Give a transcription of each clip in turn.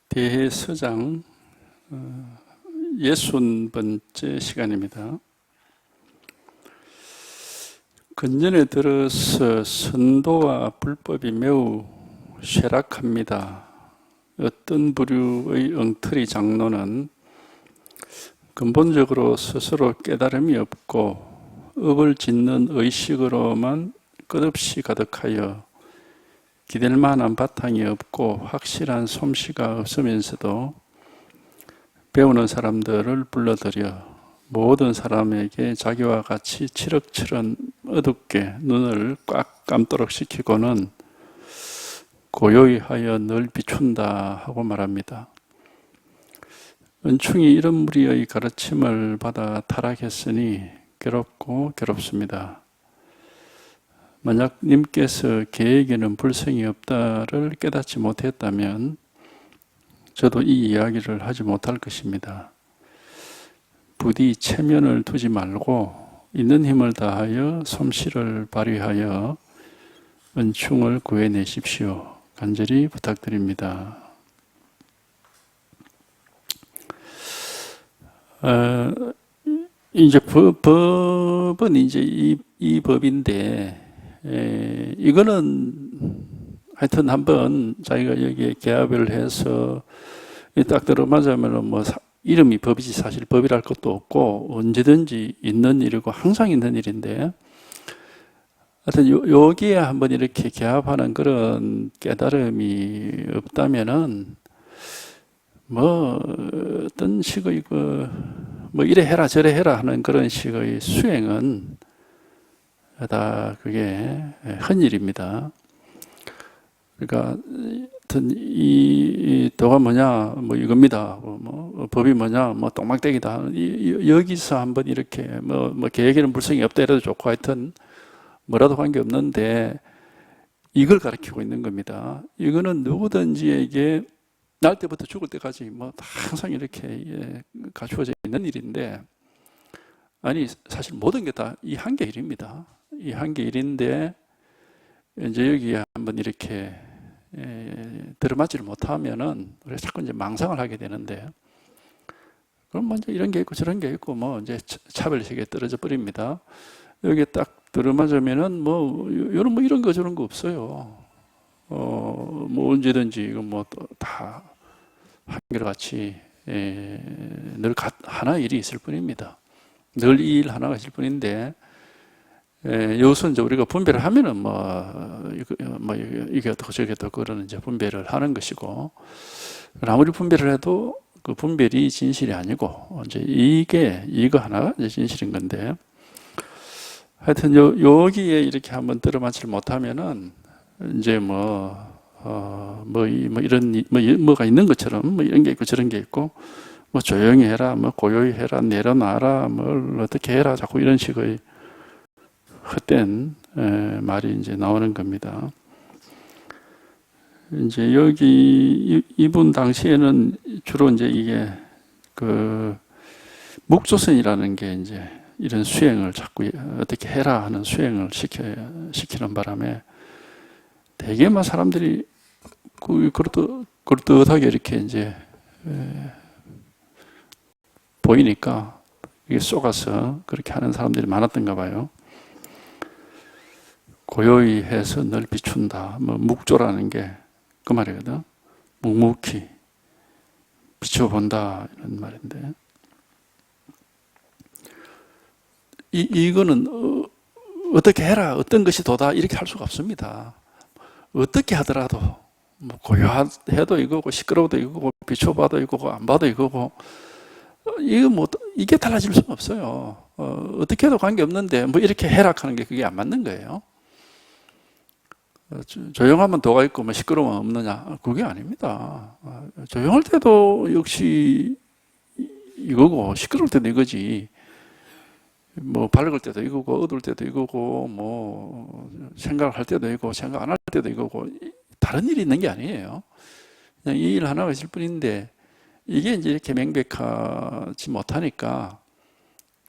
대해서장 60번째 시간입니다. 근년에 들어서 선도와 불법이 매우 쇠락합니다. 어떤 부류의 엉터리 장로는 근본적으로 스스로 깨달음이 없고 업을 짓는 의식으로만 끝없이 가득하여 기댈 만한 바탕이 없고 확실한 솜씨가 없으면서도 배우는 사람들을 불러들여 모든 사람에게 자기와 같이 칠흑칠은 어둡게 눈을 꽉 감도록 시키고는 고요히 하여 늘 비춘다 하고 말합니다. 은충이 이런 무리의 가르침을 받아 타락했으니 괴롭고 괴롭습니다. 만약 님께서 개에게는 불성이 없다를 깨닫지 못했다면 저도 이 이야기를 하지 못할 것입니다. 부디 체면을 두지 말고 있는 힘을 다하여 솜씨를 발휘하여 은충을 구해내십시오. 간절히 부탁드립니다. 이제 법은 이제 이 법인데, 이거는 하여튼 한번 자기가 여기에 개합을 해서 딱 들어맞으면 뭐 이름이 법이지 사실 법이랄 것도 없고 언제든지 있는 일이고 항상 있는 일인데, 하여튼 여기에 한번 이렇게 개합하는 그런 깨달음이 없다면은 뭐 어떤 식의 뭐 이래 해라 저래 해라 하는 그런 식의 수행은 다 그게 헌일입니다. 그러니까 이 도가 뭐냐 뭐 이겁니다. 뭐 법이 뭐냐 뭐 똥막대기다. 여기서 한번 이렇게 뭐 계획에는 불성이 없다 이래도 좋고 하여튼 뭐라도 관계 없는데 이걸 가르치고 있는 겁니다. 이거는 누구든지에게 날 때부터 죽을 때까지 뭐 항상 이렇게 갖추어져 있는 일인데, 아니 사실 모든 게 다 이 한 개 일입니다. 이 한 개 일인데 이제 여기에 한번 이렇게 들어맞지를 못하면은 우리가 자꾸 이제 망상을 하게 되는데, 그럼 먼저 이런 게 있고 저런 게 있고 뭐 이제 차별식에 떨어져 버립니다. 여기에 딱 들어맞으면은 뭐 이런 거 저런 거 없어요. 뭐 언제든지 이거 뭐 다 한결같이 늘 하나의 일이 있을 뿐입니다. 늘 이 일 하나가 있을 뿐인데, 여기서 이제 우리가 분별을 하면은 이게 어떻고 저게 어떻고 그러는 이제 분별을 하는 것이고, 아무리 분별을 해도 그 분별이 진실이 아니고 이제 이거 하나가 이제 진실인 건데, 하여튼 여기에 이렇게 한번 들어맞지를 못하면은 이제 뭐가 있는 것처럼 뭐 이런 게 있고 저런 게 있고 뭐 조용히 해라, 뭐 고요히 해라, 내려놔라, 뭘 어떻게 해라, 자꾸 이런 식의 헛된 말이 이제 나오는 겁니다. 이제 여기 이분 당시에는 주로 이제 이게 그 묵조선이라는 게 이제 이런 수행을 자꾸 어떻게 해라 하는 수행을 시키는 바람에 되게 막 사람들이 그렇듯하게 이렇게 이제 보이니까 이게 쏘가서 그렇게 하는 사람들이 많았던가 봐요. 고요히 해서 늘 비춘다. 뭐 묵조라는 게 그 말이거든. 묵묵히 비춰본다 이런 말인데, 이거는 어떻게 해라, 어떤 것이 도다 이렇게 할 수가 없습니다. 어떻게 하더라도 뭐 고요해도 이거고 시끄러워도 이거고 비춰봐도 이거고 안 봐도 이거고 이게 달라질 수는 없어요. 어떻게 해도 관계없는데 뭐 이렇게 해라 하는 게 그게 안 맞는 거예요. 조용하면 도가 있고 뭐 시끄러우면 없느냐, 그게 아닙니다. 조용할 때도 역시 이거고 시끄러울 때도 이거지, 뭐 밝을 때도 이거고 어두울 때도 이거고 뭐 생각할 때도 이거고 생각 안 할 때도 이거고 다른 일이 있는 게 아니에요. 그냥 이 일 하나가 있을 뿐인데, 이게 이제 이렇게 명백하지 못하니까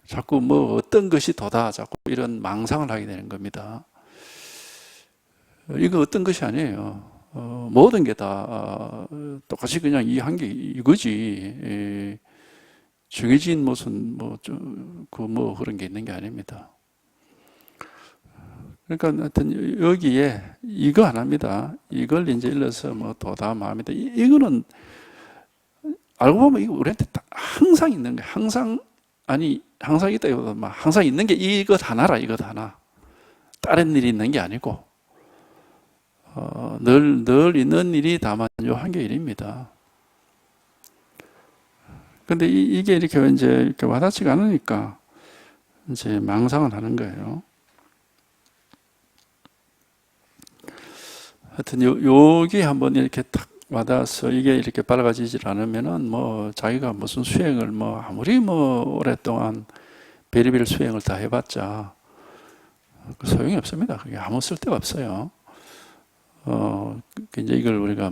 자꾸 뭐 어떤 것이 도다 자꾸 이런 망상을 하게 되는 겁니다. 이거 어떤 것이 아니에요. 모든 게 다 똑같이 그냥 이 한 게 이거지. 정해진 무슨 뭐 그런 게 있는 게 아닙니다. 그러니까 하여튼 여기에 이거 하나입니다. 이걸 이제 일러서 뭐 도담합니다. 이거는 알고 보면 이거 우리한테 항상 있는 거예요. 항상 있다기보다 항상 있는 게 이것 하나라, 이것 하나. 다른 일이 있는 게 아니고, 늘 있는 일이 다만 요 한 개 일입니다. 근데 이게 이렇게 이제 이렇게 와닿지가 않으니까 이제 망상을 하는 거예요. 하여튼 여기 한번 이렇게 탁 와닿아서 이게 이렇게 밝아지질 않으면은 뭐 자기가 무슨 수행을 아무리 오랫동안 별의별 수행을 다 해봤자 소용이 없습니다. 그게 아무 쓸데가 없어요. 이제 이걸 우리가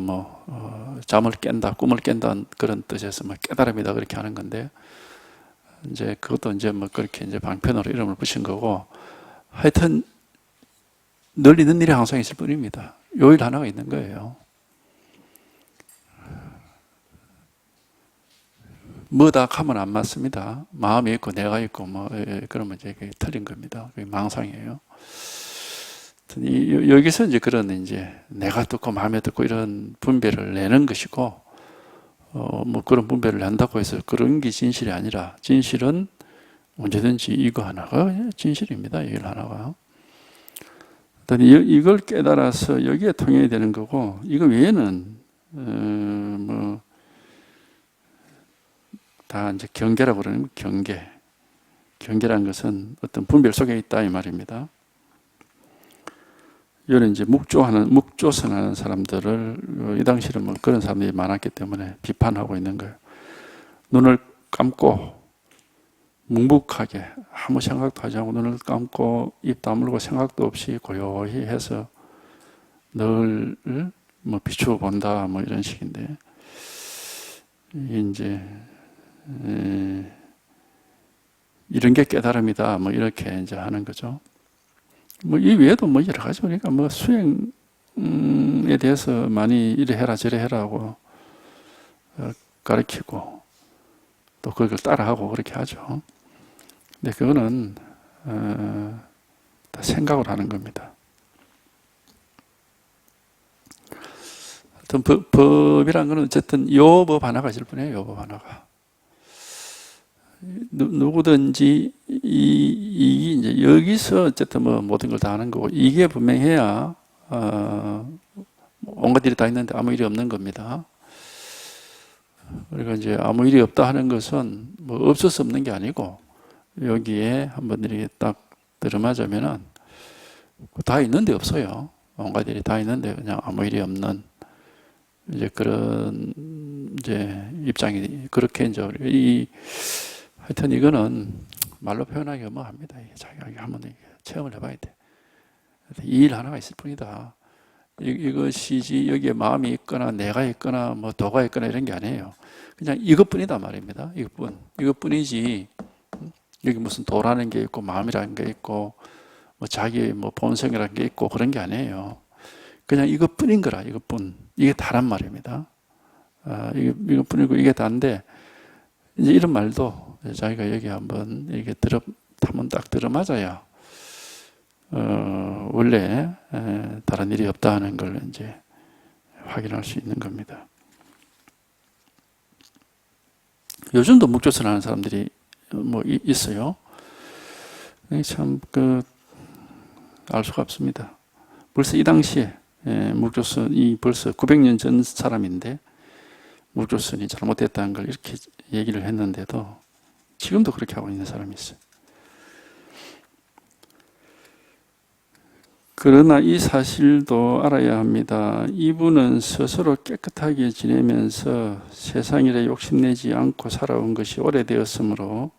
잠을 깬다, 꿈을 깬다 그런 뜻에서 깨달음이다 그렇게 하는 건데, 이제 그것도 이제 그렇게 이제 방편으로 이름을 붙인 거고, 하여튼 늘 있는 일이 항상 있을 뿐입니다. 요 일 하나가 있는 거예요. 뭐다 하면 안 맞습니다. 마음이 있고 내가 있고 그러면 이제 그게 틀린 겁니다. 그게 망상이에요. 여기서 이제 그런 이제 내가 듣고 마음에 듣고 이런 분별을 내는 것이고, 그런 분별을 한다고 해서 그런 게 진실이 아니라, 진실은 언제든지 이거 하나가 진실입니다. 이 일 하나가. 이걸 깨달아서 여기에 통해야 되는 거고, 이거 외에는 다 이제 경계라고 그러는 경계. 경계라는 것은 어떤 분별 속에 있다 이 말입니다. 이런 이제 묵조선하는 사람들을 이 당시에는 그런 사람들이 많았기 때문에 비판하고 있는 거예요. 눈을 감고 묵묵하게 아무 생각도 하지 않고 눈을 감고 입 다물고 생각도 없이 고요히 해서 늘 비추어 본다 이런 식인데, 이게 이제 이런 게 깨달음이다 이렇게 이제 하는 거죠. 이 외에도 여러 가지 우리가 수행에 대해서 많이 이래 해라 저래 해라 하고 가르치고 또 그걸 따라하고 그렇게 하죠. 근데 그거는 다 생각을 하는 겁니다. 하여튼 법이란 거는 어쨌든 요 법 하나가 있을 뿐이에요. 요 법 하나가. 누구든지 이제 여기서 어쨌든 모든 걸 다 하는 거고, 이게 분명해야 온갖 일이 다 있는데 아무 일이 없는 겁니다. 그러니까 이제 아무 일이 없다 하는 것은 없어서 없는 게 아니고, 여기에 한번 이렇게 딱 들어맞으면은 다 있는데 없어요. 온갖 일이 다 있는데 그냥 아무 일이 없는 이제 그런 이제 입장이, 그렇게 이제 하여튼 이거는 말로 표현하기가 뭐합니다. 자기가 한번 체험을 해봐야 돼. 이 일 하나가 있을 뿐이다. 이것이지 여기에 마음이 있거나 내가 있거나 도가 있거나 이런 게 아니에요. 그냥 이것뿐이다 말입니다. 이것뿐이지 여기 무슨 도라는 게 있고 마음이라는 게 있고 자기 본성이라는 게 있고 그런 게 아니에요. 그냥 이것뿐인 거라. 이것뿐. 이게 다란 말입니다. 이것뿐이고 이게 다인데, 이제 이런 말도 자기가 여기 한번 이렇게 한번 딱 들어맞아야 원래 다른 일이 없다 하는 걸 이제 확인할 수 있는 겁니다. 요즘도 묵조선 하는 사람들이 있어요. 참 알 수가 없습니다. 벌써 이 당시에 묵조선이 벌써 900년 전 사람인데 묵조선이 잘못됐다는 걸 이렇게 얘기를 했는데도 지금도 그렇게 하고 있는 사람이 있어요. 그러나 이 사실도 알아야 합니다. 이분은 스스로 깨끗하게 지내면서 세상일에 욕심내지 않고 살아온 것이 오래되었으므로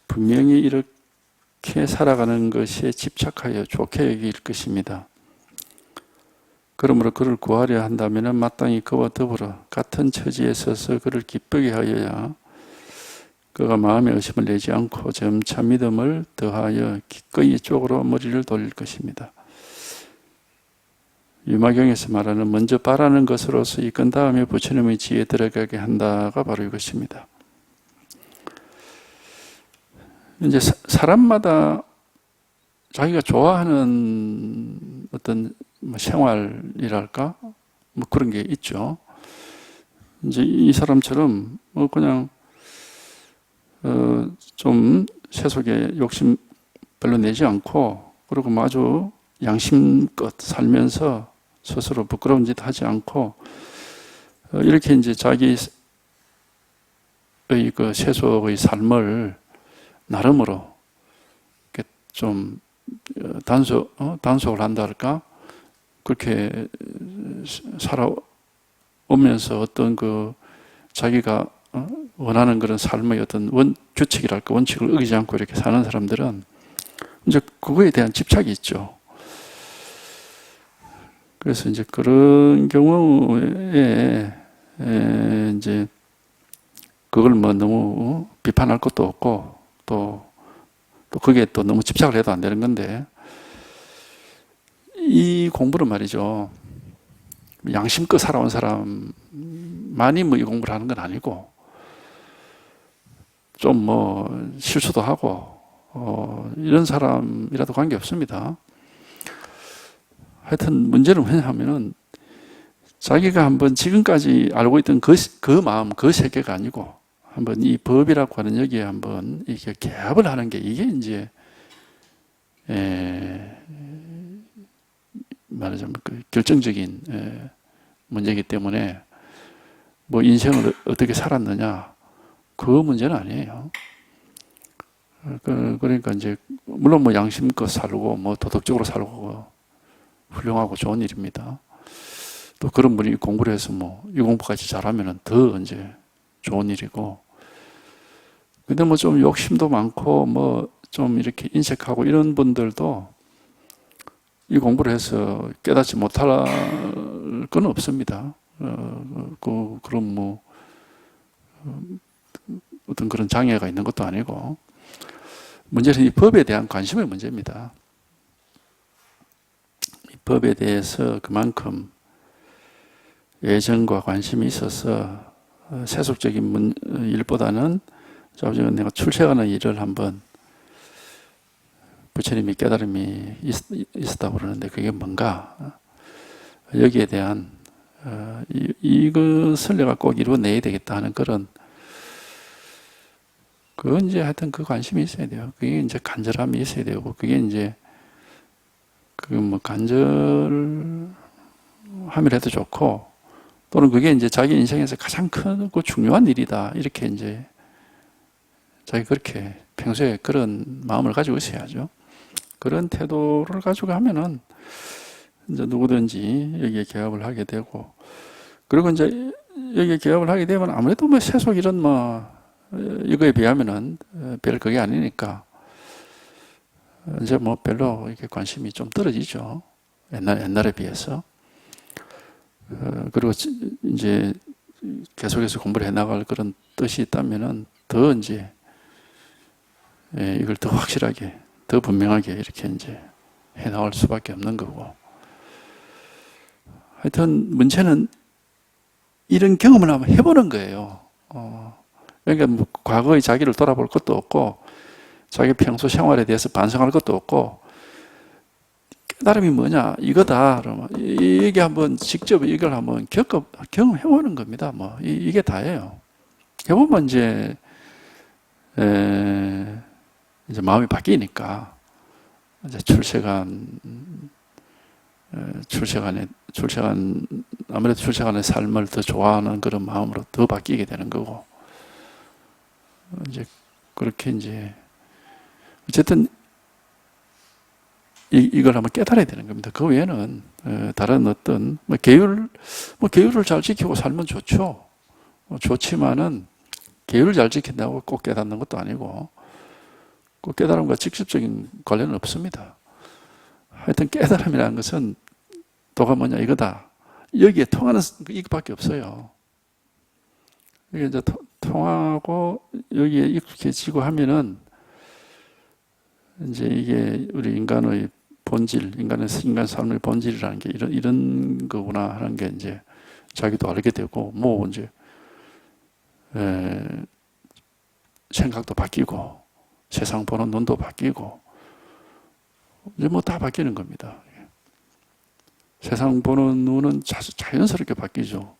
분명히 이렇게 살아가는 것에 집착하여 좋게 여길 것입니다. 그러므로 그를 구하려 한다면 마땅히 그와 더불어 같은 처지에 서서 그를 기쁘게 하여야 그가 마음에 의심을 내지 않고 점차 믿음을 더하여 기꺼이 이쪽으로 머리를 돌릴 것입니다. 유마경에서 말하는 먼저 바라는 것으로서 이끈 다음에 부처님의 지혜에 들어가게 한다가 바로 이것입니다. 이제 사람마다 자기가 좋아하는 어떤 생활이랄까? 뭐 그런 게 있죠. 이제 이 사람처럼 뭐 그냥 좀 세속에 욕심 별로 내지 않고, 그리고 뭐 아주 양심껏 살면서 스스로 부끄러운 짓 하지 않고 이렇게 이제 자기의 그 세속의 삶을 나름으로 이렇게 좀 단속을 한다 할까? 그렇게 살아오면서 어떤 그 자기가 원하는 그런 삶의 어떤 규칙이랄까, 원칙을 어기지 않고 이렇게 사는 사람들은 이제 그거에 대한 집착이 있죠. 그래서 이제 그런 경우에 이제 그걸 뭐 너무 비판할 것도 없고 또 거기에 또 너무 집착을 해도 안 되는 건데, 이 공부는 말이죠, 양심껏 살아온 사람만이 뭐 이 공부를 하는 건 아니고 좀 뭐 실수도 하고 이런 사람이라도 관계없습니다. 하여튼 문제는 뭐냐면은 자기가 한번 지금까지 알고 있던 그 마음, 그 세계가 아니고 한번 이 법이라고 하는 여기에 한번 이게 개합을 하는 게, 이게 이제 말하자면 그 결정적인 문제이기 때문에 뭐 인생을 어떻게 살았느냐, 그 문제는 아니에요. 그러니까 이제 물론 뭐 양심껏 살고 뭐 도덕적으로 살고 훌륭하고 좋은 일입니다. 또 그런 분이 공부를 해서 뭐 이 공부까지 잘하면은 더 이제 좋은 일이고, 근데 뭐 좀 욕심도 많고 뭐 좀 이렇게 인색하고 이런 분들도 이 공부를 해서 깨닫지 못할 건 없습니다. 그런 뭐 어떤 그런 장애가 있는 것도 아니고, 문제는 이 법에 대한 관심의 문제입니다. 이 법에 대해서 그만큼 애정과 관심이 있어서 세속적인 일보다는 조금 내가 출세하는 일을 한번, 부처님이 깨달음이 있었다고 그러는데 그게 뭔가, 여기에 대한 이것을 내가 꼭 이루어내야 되겠다 하는 그런, 그건 이제 하여튼 그 관심이 있어야 돼요. 그게 이제 간절함이 있어야 되고, 그게 이제 그 뭐 간절함이라도 좋고, 또는 그게 이제 자기 인생에서 가장 크고 중요한 일이다, 이렇게 이제 자기 그렇게 평소에 그런 마음을 가지고 있어야죠. 그런 태도를 가지고 하면은 이제 누구든지 여기에 개업을 하게 되고, 그리고 이제 여기에 개업을 하게 되면 아무래도 뭐 세속 이런 뭐 이거에 비하면은 별 그게 아니니까 이제 뭐 별로 이렇게 관심이 좀 떨어지죠. 옛날에 비해서. 그리고 이제 계속해서 공부를 해나갈 그런 뜻이 있다면은 더 이제 이걸 더 확실하게, 더 분명하게 이렇게 이제 해나갈 수밖에 없는 거고. 하여튼 문제는 이런 경험을 한번 해보는 거예요. 그러니까 뭐 과거의 자기를 돌아볼 것도 없고, 자기 평소 생활에 대해서 반성할 것도 없고, 깨달음이 뭐냐, 이거다. 그러면 이게 한번 직접 이걸 한번 경험해보는 겁니다. 뭐 이게 다예요. 해보면 이제 마음이 바뀌니까 이제 아무래도 출세간의 삶을 더 좋아하는 그런 마음으로 더 바뀌게 되는 거고, 이제 그렇게 이제 어쨌든 이걸 한번 깨달아야 되는 겁니다. 그 외에는 다른 어떤 계율을 잘 지키고 살면 좋죠. 좋지만은 계율을 잘 지킨다고 꼭 깨닫는 것도 아니고, 꼭 깨달음과 직접적인 관련은 없습니다. 하여튼 깨달음이라는 것은 도가 뭐냐, 이거다. 여기에 통하는 이것밖에 없어요. 이게 이제 통하고 여기에 익숙해지고 하면은 이제 이게 우리 인간의 본질, 인간 삶의 본질이라는 게 이런 거구나 하는 게 이제 자기도 알게 되고, 뭐 이제, 생각도 바뀌고, 세상 보는 눈도 바뀌고, 이제 뭐 다 바뀌는 겁니다. 세상 보는 눈은 자연스럽게 바뀌죠.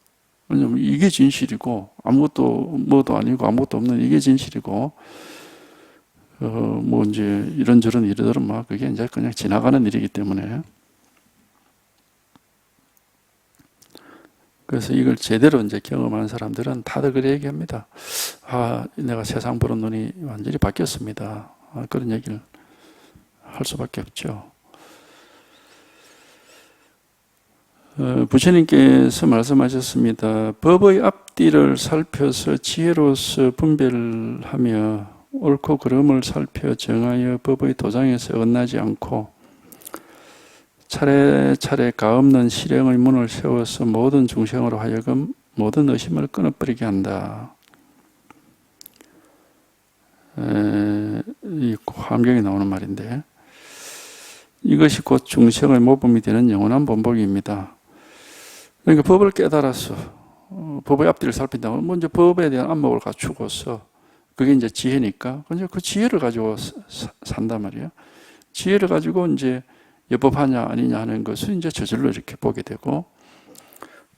왜냐면 이게 진실이고, 아무것도, 뭐도 아니고 아무것도 없는 이게 진실이고, 뭐 이제 이런저런 일들은 막 그게 이제 그냥 지나가는 일이기 때문에. 그래서 이걸 제대로 이제 경험한 사람들은 다들 그렇게 얘기합니다. 아, 내가 세상 보는 눈이 완전히 바뀌었습니다. 그런 얘기를 할 수밖에 없죠. 부처님께서 말씀하셨습니다. 법의 앞뒤를 살펴서 지혜로서 분별하며 옳고 그름을 살펴 정하여 법의 도장에서 어긋나지 않고 차례차례 가없는 실행의 문을 세워서 모든 중생으로 하여금 모든 의심을 끊어버리게 한다. 이 환경에 나오는 말인데, 이것이 곧 중생의 모범이 되는 영원한 본보기입니다. 그러니까 법을 깨달아서 법의 앞뒤를 살핀다면 먼저 법에 대한 안목을 갖추고서, 그게 이제 지혜니까 그 지혜를 가지고 산단 말이에요. 지혜를 가지고 이제 여법하냐 아니냐 하는 것을 이제 저절로 이렇게 보게 되고,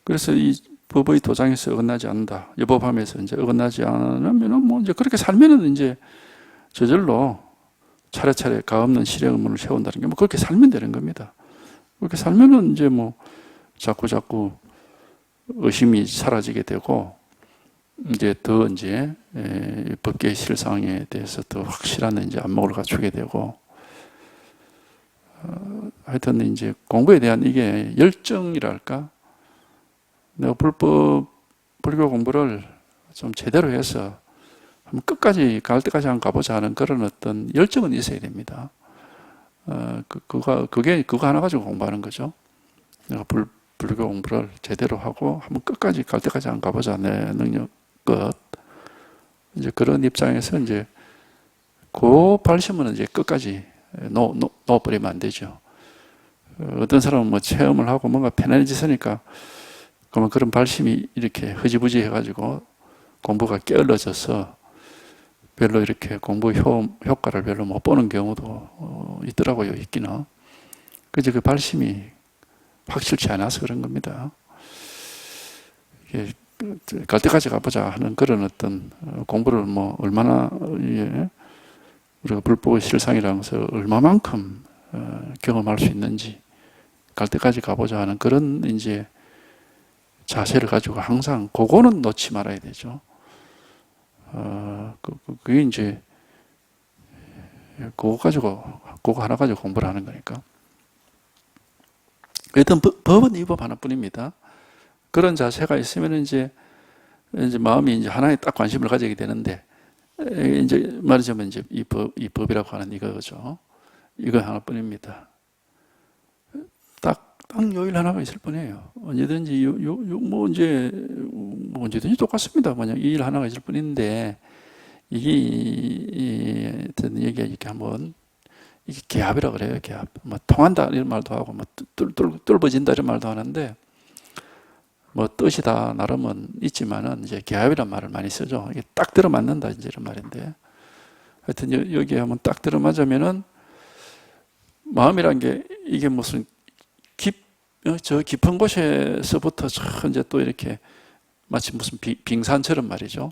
그래서 이 법의 도장에서 어긋나지 않는다. 여법하면서 이제 어긋나지 않으면은 뭐 이제 그렇게 살면은 이제 저절로 차례차례 가없는 실행 문을 세운다는 게 뭐 그렇게 살면 되는 겁니다. 그렇게 살면은 이제 뭐 자꾸 의심이 사라지게 되고, 이제 더 이제 법계의 실상에 대해서 더 확실한 이제 안목을 갖추게 되고, 하여튼 이제 공부에 대한 이게 열정이랄까, 내가 불교 공부를 좀 제대로 해서 한번 끝까지 갈 때까지 한번 가보자 하는 그런 어떤 열정은 있어야 됩니다. 그거 하나 가지고 공부하는 거죠. 내가 불교 공부를 제대로 하고 한번 끝까지 갈 때까지 한번 가보자, 내 능력 끝. 이제 그런 입장에서 이제 그 발심은 이제 끝까지 놓아버리면 안 되죠. 어떤 사람은 뭐 체험을 하고 뭔가 편안해지니까 그러면 그런 발심이 이렇게 흐지부지 해가지고 공부가 게을러져서 별로 이렇게 공부 효과를 별로 못 보는 경우도 있더라고요, 있기는. 그래서 그 발심이 확실치 않아서 그런 겁니다. 갈 때까지 가보자 하는 그런 어떤 공부를 뭐 얼마나 우리가 불법의 실상이라는 것을 얼마만큼 경험할 수 있는지, 갈 때까지 가보자 하는 그런 이제 자세를 가지고 항상 그거는 놓지 말아야 되죠. 그게 이제 그거 하나 가지고 공부를 하는 거니까. 일단 법은 이 법 하나뿐입니다. 그런 자세가 있으면 이제 마음이 이제 하나에 딱 관심을 가지게 되는데, 이제 말하자면 이제 이 법이라고 하는 이거죠. 이거 하나뿐입니다. 딱 요일 하나가 있을 뿐이에요. 언제든지 뭐 언제든지 똑같습니다. 그냥 이 일 하나가 있을 뿐인데, 이게 여기 이렇게 한번 이게 개합이라 그래요. 개합. 뭐 통한다 이런 말도 하고, 뭐 뚫어진다 이런 말도 하는데, 뭐 뜻이 다 나름은 있지만은 이제 개합이란 말을 많이 쓰죠. 이게 딱 들어맞는다 이제 이런 말인데, 하여튼 여기에 한번 딱 들어맞으면은 마음이란 게 이게 무슨 저 깊은 곳에서부터 이제 또 이렇게 마치 무슨 빙산처럼 말이죠.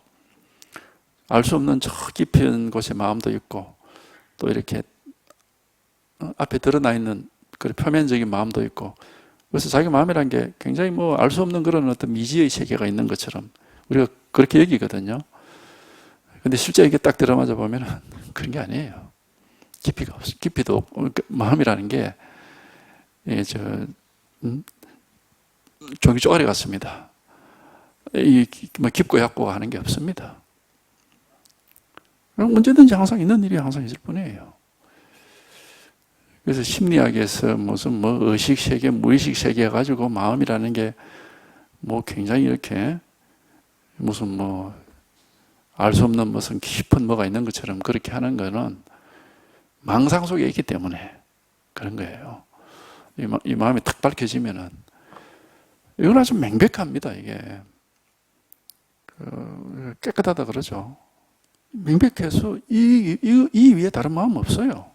알 수 없는 저 깊은 곳에 마음도 있고, 또 이렇게 앞에 드러나 있는 그 표면적인 마음도 있고, 그래서 자기 마음이란 게 굉장히 뭐 알 수 없는 그런 어떤 미지의 세계가 있는 것처럼 우리가 그렇게 여기거든요. 근데 실제 이게 딱 들어맞아 보면은 그런 게 아니에요. 깊이도 없고, 마음이라는 게 종이 쪼가리 같습니다. 뭐 깊고 얕고 하는 게 없습니다. 언제든지 항상 있는 일이 항상 있을 뿐이에요. 그래서 심리학에서 무슨 뭐 의식 세계, 무의식 세계 가지고 마음이라는 게 뭐 굉장히 이렇게 무슨 뭐 알 수 없는 무슨 깊은 뭐가 있는 것처럼 그렇게 하는 거는 망상 속에 있기 때문에, 그런 거예요. 이 마음이 탁 밝혀지면은 이건 아주 명백합니다. 이게 깨끗하다 그러죠. 명백해서 이 위에 다른 마음 없어요.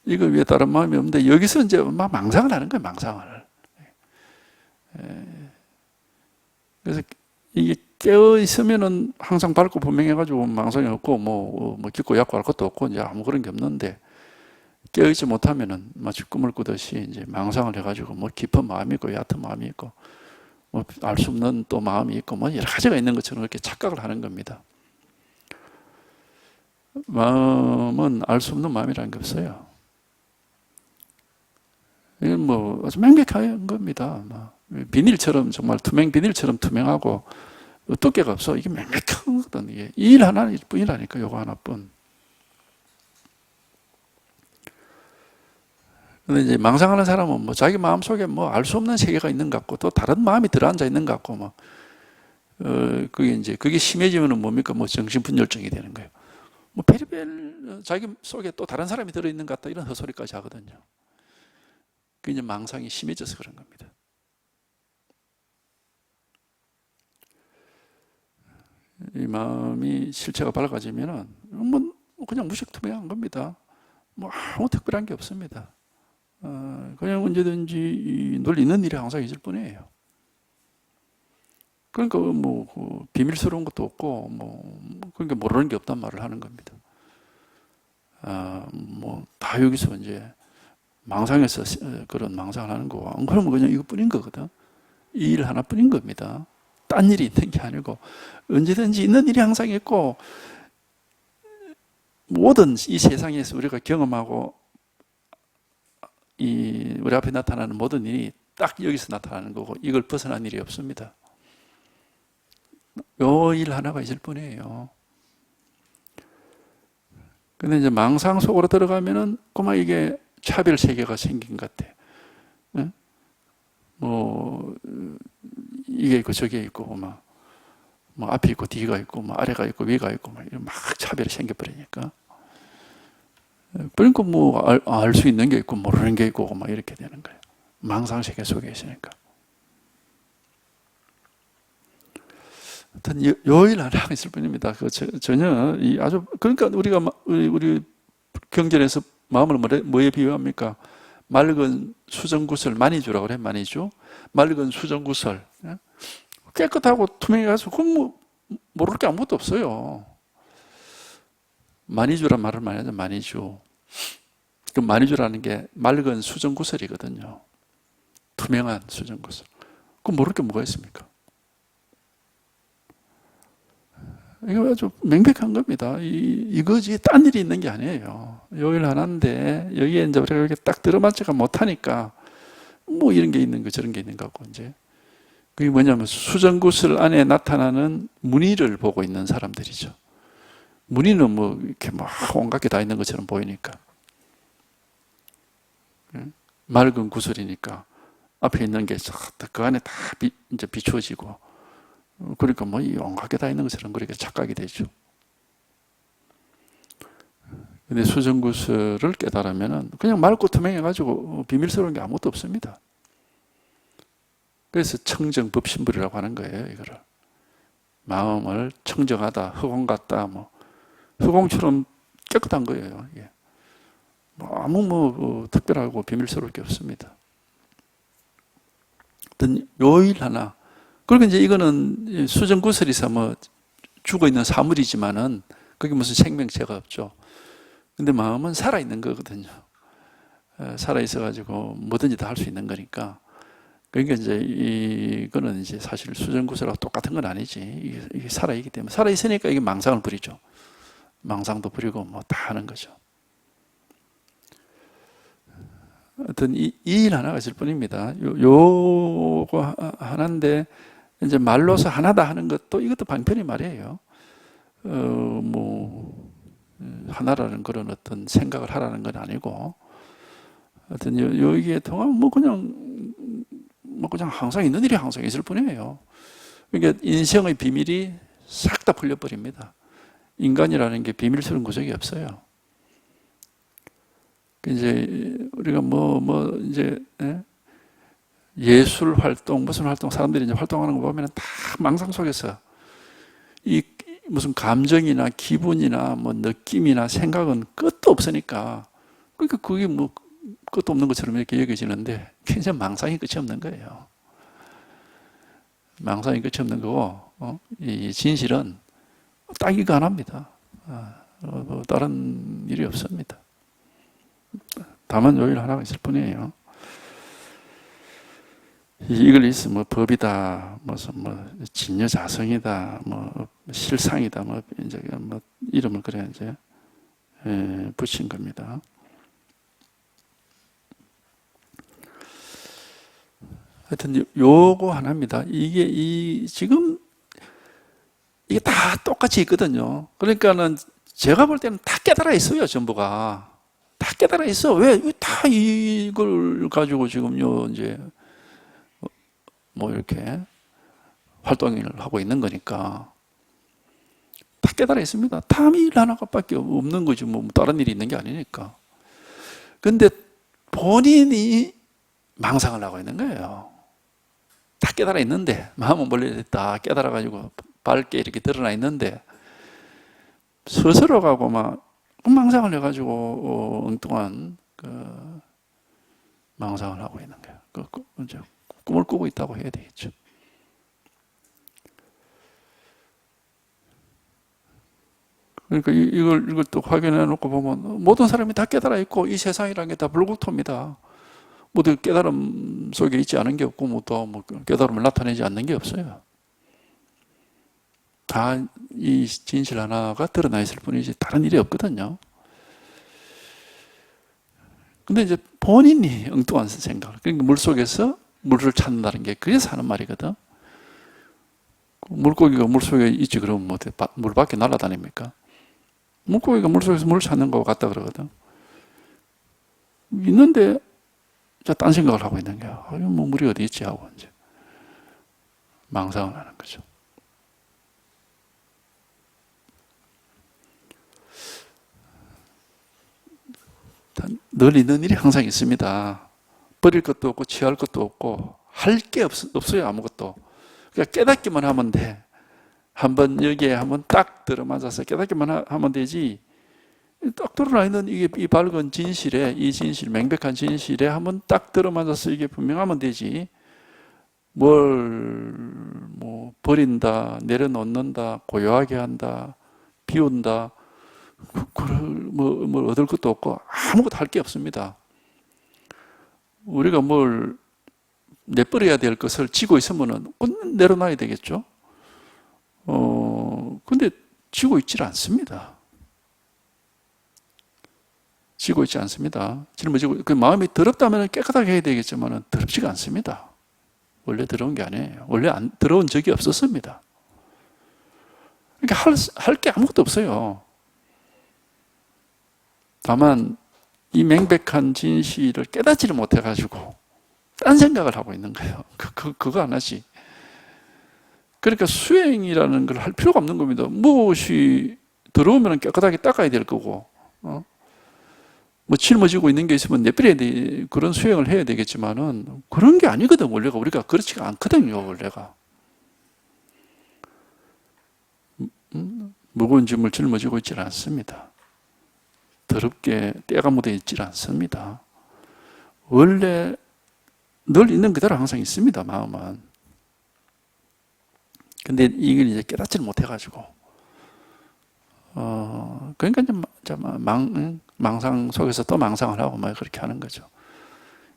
이거 위에 다른 마음이 없는데 여기서 이제 막 망상을 하는 거예요. 망상을. 그래서 이게 깨어 있으면은 항상 밝고 분명해가지고 망상이 없고 뭐 깊고 얕고 할 것도 없고 이제 아무 그런 게 없는데 깨어 있지 못하면은 마치 꿈을 꾸듯이 이제 망상을 해가지고 뭐 깊은 마음이 있고 얕은 마음이 있고 뭐 알 수 없는 또 마음이 있고 뭐 여러 가지가 있는 것처럼 그렇게 착각을 하는 겁니다. 마음은 알 수 없는 마음이라는 게 없어요. 이건 뭐 아주 명백한 겁니다. 비닐처럼 정말 투명 비닐처럼 투명하고 두께가 없어. 이게 명백하거든. 이게 일 하나일 뿐이라니까. 요거 하나뿐. 근데 이제 망상하는 사람은 뭐 자기 마음 속에 뭐 알 수 없는 세계가 있는 것 같고 또 다른 마음이 들어앉아 있는 것 같고 뭐 그게 심해지면은 뭡니까? 뭐 정신분열증이 되는 거예요. 뭐 별의별 자기 속에 또 다른 사람이 들어 있는 것 같다 이런 헛소리까지 하거든요. 그게 이제 망상이 심해져서 그런 겁니다. 이 마음이 실체가 밝아지면은 뭐 그냥 무색투명한 겁니다. 뭐 아무 특별한 게 없습니다. 그냥 언제든지 논리 있는 일이 항상 있을 뿐이에요. 그러니까 뭐 비밀스러운 것도 없고 뭐 그러니까 모르는 게 없단 말을 하는 겁니다. 뭐 다 여기서 이제 망상에서 그런 망상을 하는 거고 안 그러면 그냥 이것뿐인 거거든. 이 일 하나뿐인 겁니다. 딴 일이 있는 게 아니고 언제든지 있는 일이 항상 있고 모든 이 세상에서 우리가 경험하고 우리 앞에 나타나는 모든 일이 딱 여기서 나타나는 거고 이걸 벗어난 일이 없습니다. 요 일 하나가 있을 뿐이에요. 근데 이제 망상 속으로 들어가면은 그만 이게 차별 세계가 생긴 것 같아. 네? 뭐 이게 있고 저게 있고 뭐 앞이 있고 뒤가 있고 뭐 아래가 있고 위가 있고 막 차별이 생겨버리니까. 그러니까 뭐 알 수 있는 게 있고 모르는 게 있고 막 이렇게 되는 거예요. 망상 세계 속에 있으니까. 하여튼 요일 하나 있을 뿐입니다. 전혀 아주 그러니까 우리 경전에서 마음을 뭐에 비유합니까? 맑은 수정구슬 마니주라고 그래. 마니주. 맑은 수정구슬. 깨끗하고 투명해가지고 그건 뭐 모를 게 아무것도 없어요. 마니주란 말을 많이 하죠. 마니주. 그 마니주라는 게 맑은 수정구슬이거든요. 투명한 수정구슬. 그 모를 게 뭐가 있습니까? 이거 아주 명백한 겁니다. 이거지 딴 일이 있는 게 아니에요. 요일 하나인데 여기에 이제 우리가 이렇게 딱 들어맞지가 못하니까 뭐 이런 게 있는 거 저런 게 있는 거 같고 이제 그게 뭐냐면 수정구슬 안에 나타나는 무늬를 보고 있는 사람들이죠. 무늬는 뭐 이렇게 막 온갖 게 다 있는 것처럼 보이니까 맑은 구슬이니까 앞에 있는 게 그 안에 다 이제 비추어지고 그러니까 뭐 온갖 게 다 있는 것처럼 그렇게 착각이 되죠. 근데 수정구슬을 깨달으면은 그냥 맑고 투명해가지고 비밀스러운 게 아무것도 없습니다. 그래서 청정법신불이라고 하는 거예요, 이거를. 마음을 청정하다, 흑공 같다, 뭐 흑공처럼 깨끗한 거예요. 이게. 뭐 아무 특별하고 비밀스러울 게 없습니다. 어떤 요일 하나. 그리고 이제 이거는 수정구슬이서 뭐 죽어 있는 사물이지만은 거기 무슨 생명체가 없죠. 근데 마음은 살아 있는 거거든요. 살아 있어가지고 뭐든지 다 할 수 있는 거니까. 그러니까 이제 이거는 이제 사실 수정구슬하고 똑같은 건 아니지. 이게 살아 있기 때문에 살아 있으니까 이게 망상을 부리죠. 망상도 부리고 뭐 다 하는 거죠. 하여튼 이 일 하나가 있을 뿐입니다. 요거 하나인데 이제 말로서 하나다 하는 것도 이것도 방편이 말이에요. 뭐 하나라는 그런 어떤 생각을 하라는 건 아니고 하여튼 여기에 통하면 뭐 그냥 항상 있는 일이 항상 있을 뿐이에요. 그러니까 인생의 비밀이 싹 다 풀려버립니다. 인간이라는 게 비밀스러운 구석이 없어요. 이제 우리가 이제 예술 활동, 무슨 활동, 사람들이 이제 활동하는 거 보면 다 망상 속에서 이 무슨 감정이나 기분이나 뭐 느낌이나 생각은 끝도 없으니까, 그러니까 그게 뭐 끝도 없는 것처럼 이렇게 여겨지는데 굉장히 망상이 끝이 없는 거예요. 망상이 끝이 없는 거고, 이 진실은 딱 이거 하나입니다. 다른 일이 없습니다. 다만 요 일 하나가 있을 뿐이에요. 이걸 있으면 뭐 법이다, 무슨 진여자성이다, 실상이다, 이제 이름을 그래 이제 붙인 겁니다. 하여튼 요거 하나입니다. 지금 이게 다 똑같이 있거든요. 그러니까는 제가 볼 때는 다 깨달아 있어요, 전부가. 다 깨달아 있어. 왜? 다 이걸 가지고 지금요, 이제, 이렇게 활동을 하고 있는 거니까. 다 깨달아 있습니다. 다 일 하나밖에 없는 거지, 다른 일이 있는 게 아니니까. 근데 본인이 망상을 하고 있는 거예요. 다 깨달아 있는데, 마음은 멀리 다 깨달아가지고 밝게 이렇게 드러나 있는데, 스스로 가고 망상을 해가지고 엉뚱한 망상을 하고 있는 거예요. 이제 꿈을 꾸고 있다고 해야 되겠죠. 그러니까 이걸 또 확인해 놓고 보면 모든 사람이 다 깨달아 있고 이 세상이라는 게 다 불국토입니다. 모두 깨달음 속에 있지 않은 게 없고 또 깨달음을 나타내지 않는 게 없어요. 다 이 진실 하나가 드러나 있을 뿐이지 다른 일이 없거든요. 근데 이제 본인이 엉뚱한 생각을, 그러니까 물속에서 물을 찾는다는 게 그래서 하는 말이거든. 물고기가 물속에 있지 그러면 물 밖에 날아다닙니까? 물고기가 물속에서 물을 찾는 거 같다 그러거든. 있는데 딴 생각을 하고 있는 거야. 물이 어디 있지 하고 이제 망상을 하는 거죠. 늘 있는 일이 항상 있습니다. 버릴 것도 없고 취할 것도 없고 할 게 없어요, 아무것도. 그러니까 깨닫기만 하면 돼. 한번 여기에 한번 딱 들어맞아서 깨닫기만 하면 되지. 딱 드러나 있는 이 밝은 진실에, 이 진실, 명백한 진실에 한번 딱 들어맞아서 이게 분명하면 되지. 버린다, 내려놓는다, 고요하게 한다, 비운다, 뭘 얻을 것도 없고 아무것도 할 게 없습니다. 우리가 뭘 내버려야 될 것을 쥐고 있으면은 내려놔야 되겠죠. 근데 쥐고 있질 않습니다. 쥐고 있지 않습니다. 짊어지고 그 마음이 더럽다면 깨끗하게 해야 되겠지만 더럽지가 않습니다. 원래 더러운 게 아니에요. 원래 더러운 적이 없었습니다. 그러니까 할 게 아무것도 없어요. 다만 이 명백한 진실을 깨닫지를 못해가지고 딴 생각을 하고 있는 거예요. 그거 하나지. 그러니까 수행이라는 걸 할 필요가 없는 겁니다. 무엇이 더러우면 깨끗하게 닦아야 될 거고, 짊어지고 있는 게 있으면 내버려야 돼. 그런 수행을 해야 되겠지만은 그런 게 아니거든, 원래가. 우리가 그렇지가 않거든요, 원래가. 무거운 짐을 짊어지고 있지 않습니다. 더럽게 때가 묻어 있지 않습니다. 원래 늘 있는 그대로 항상 있습니다, 마음은. 근데 이걸 이제 깨닫지를 못해가지고, 그러니까 이제 망상 속에서 또 망상을 하고 그렇게 하는 거죠.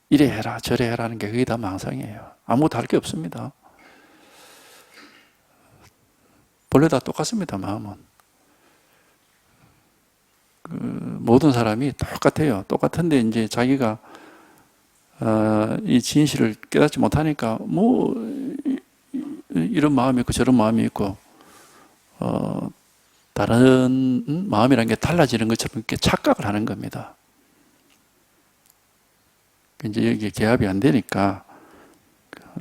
이래 해라, 저래 해라는 게 그게 다 망상이에요. 아무것도 할 게 없습니다. 본래 다 똑같습니다, 마음은. 모든 사람이 똑같아요. 똑같은데 이제 자기가 이 진실을 깨닫지 못하니까 이런 마음이 있고 저런 마음이 있고 다른 마음이라는 게 달라지는 것처럼 이렇게 착각을 하는 겁니다. 이제 여기 개합이 안 되니까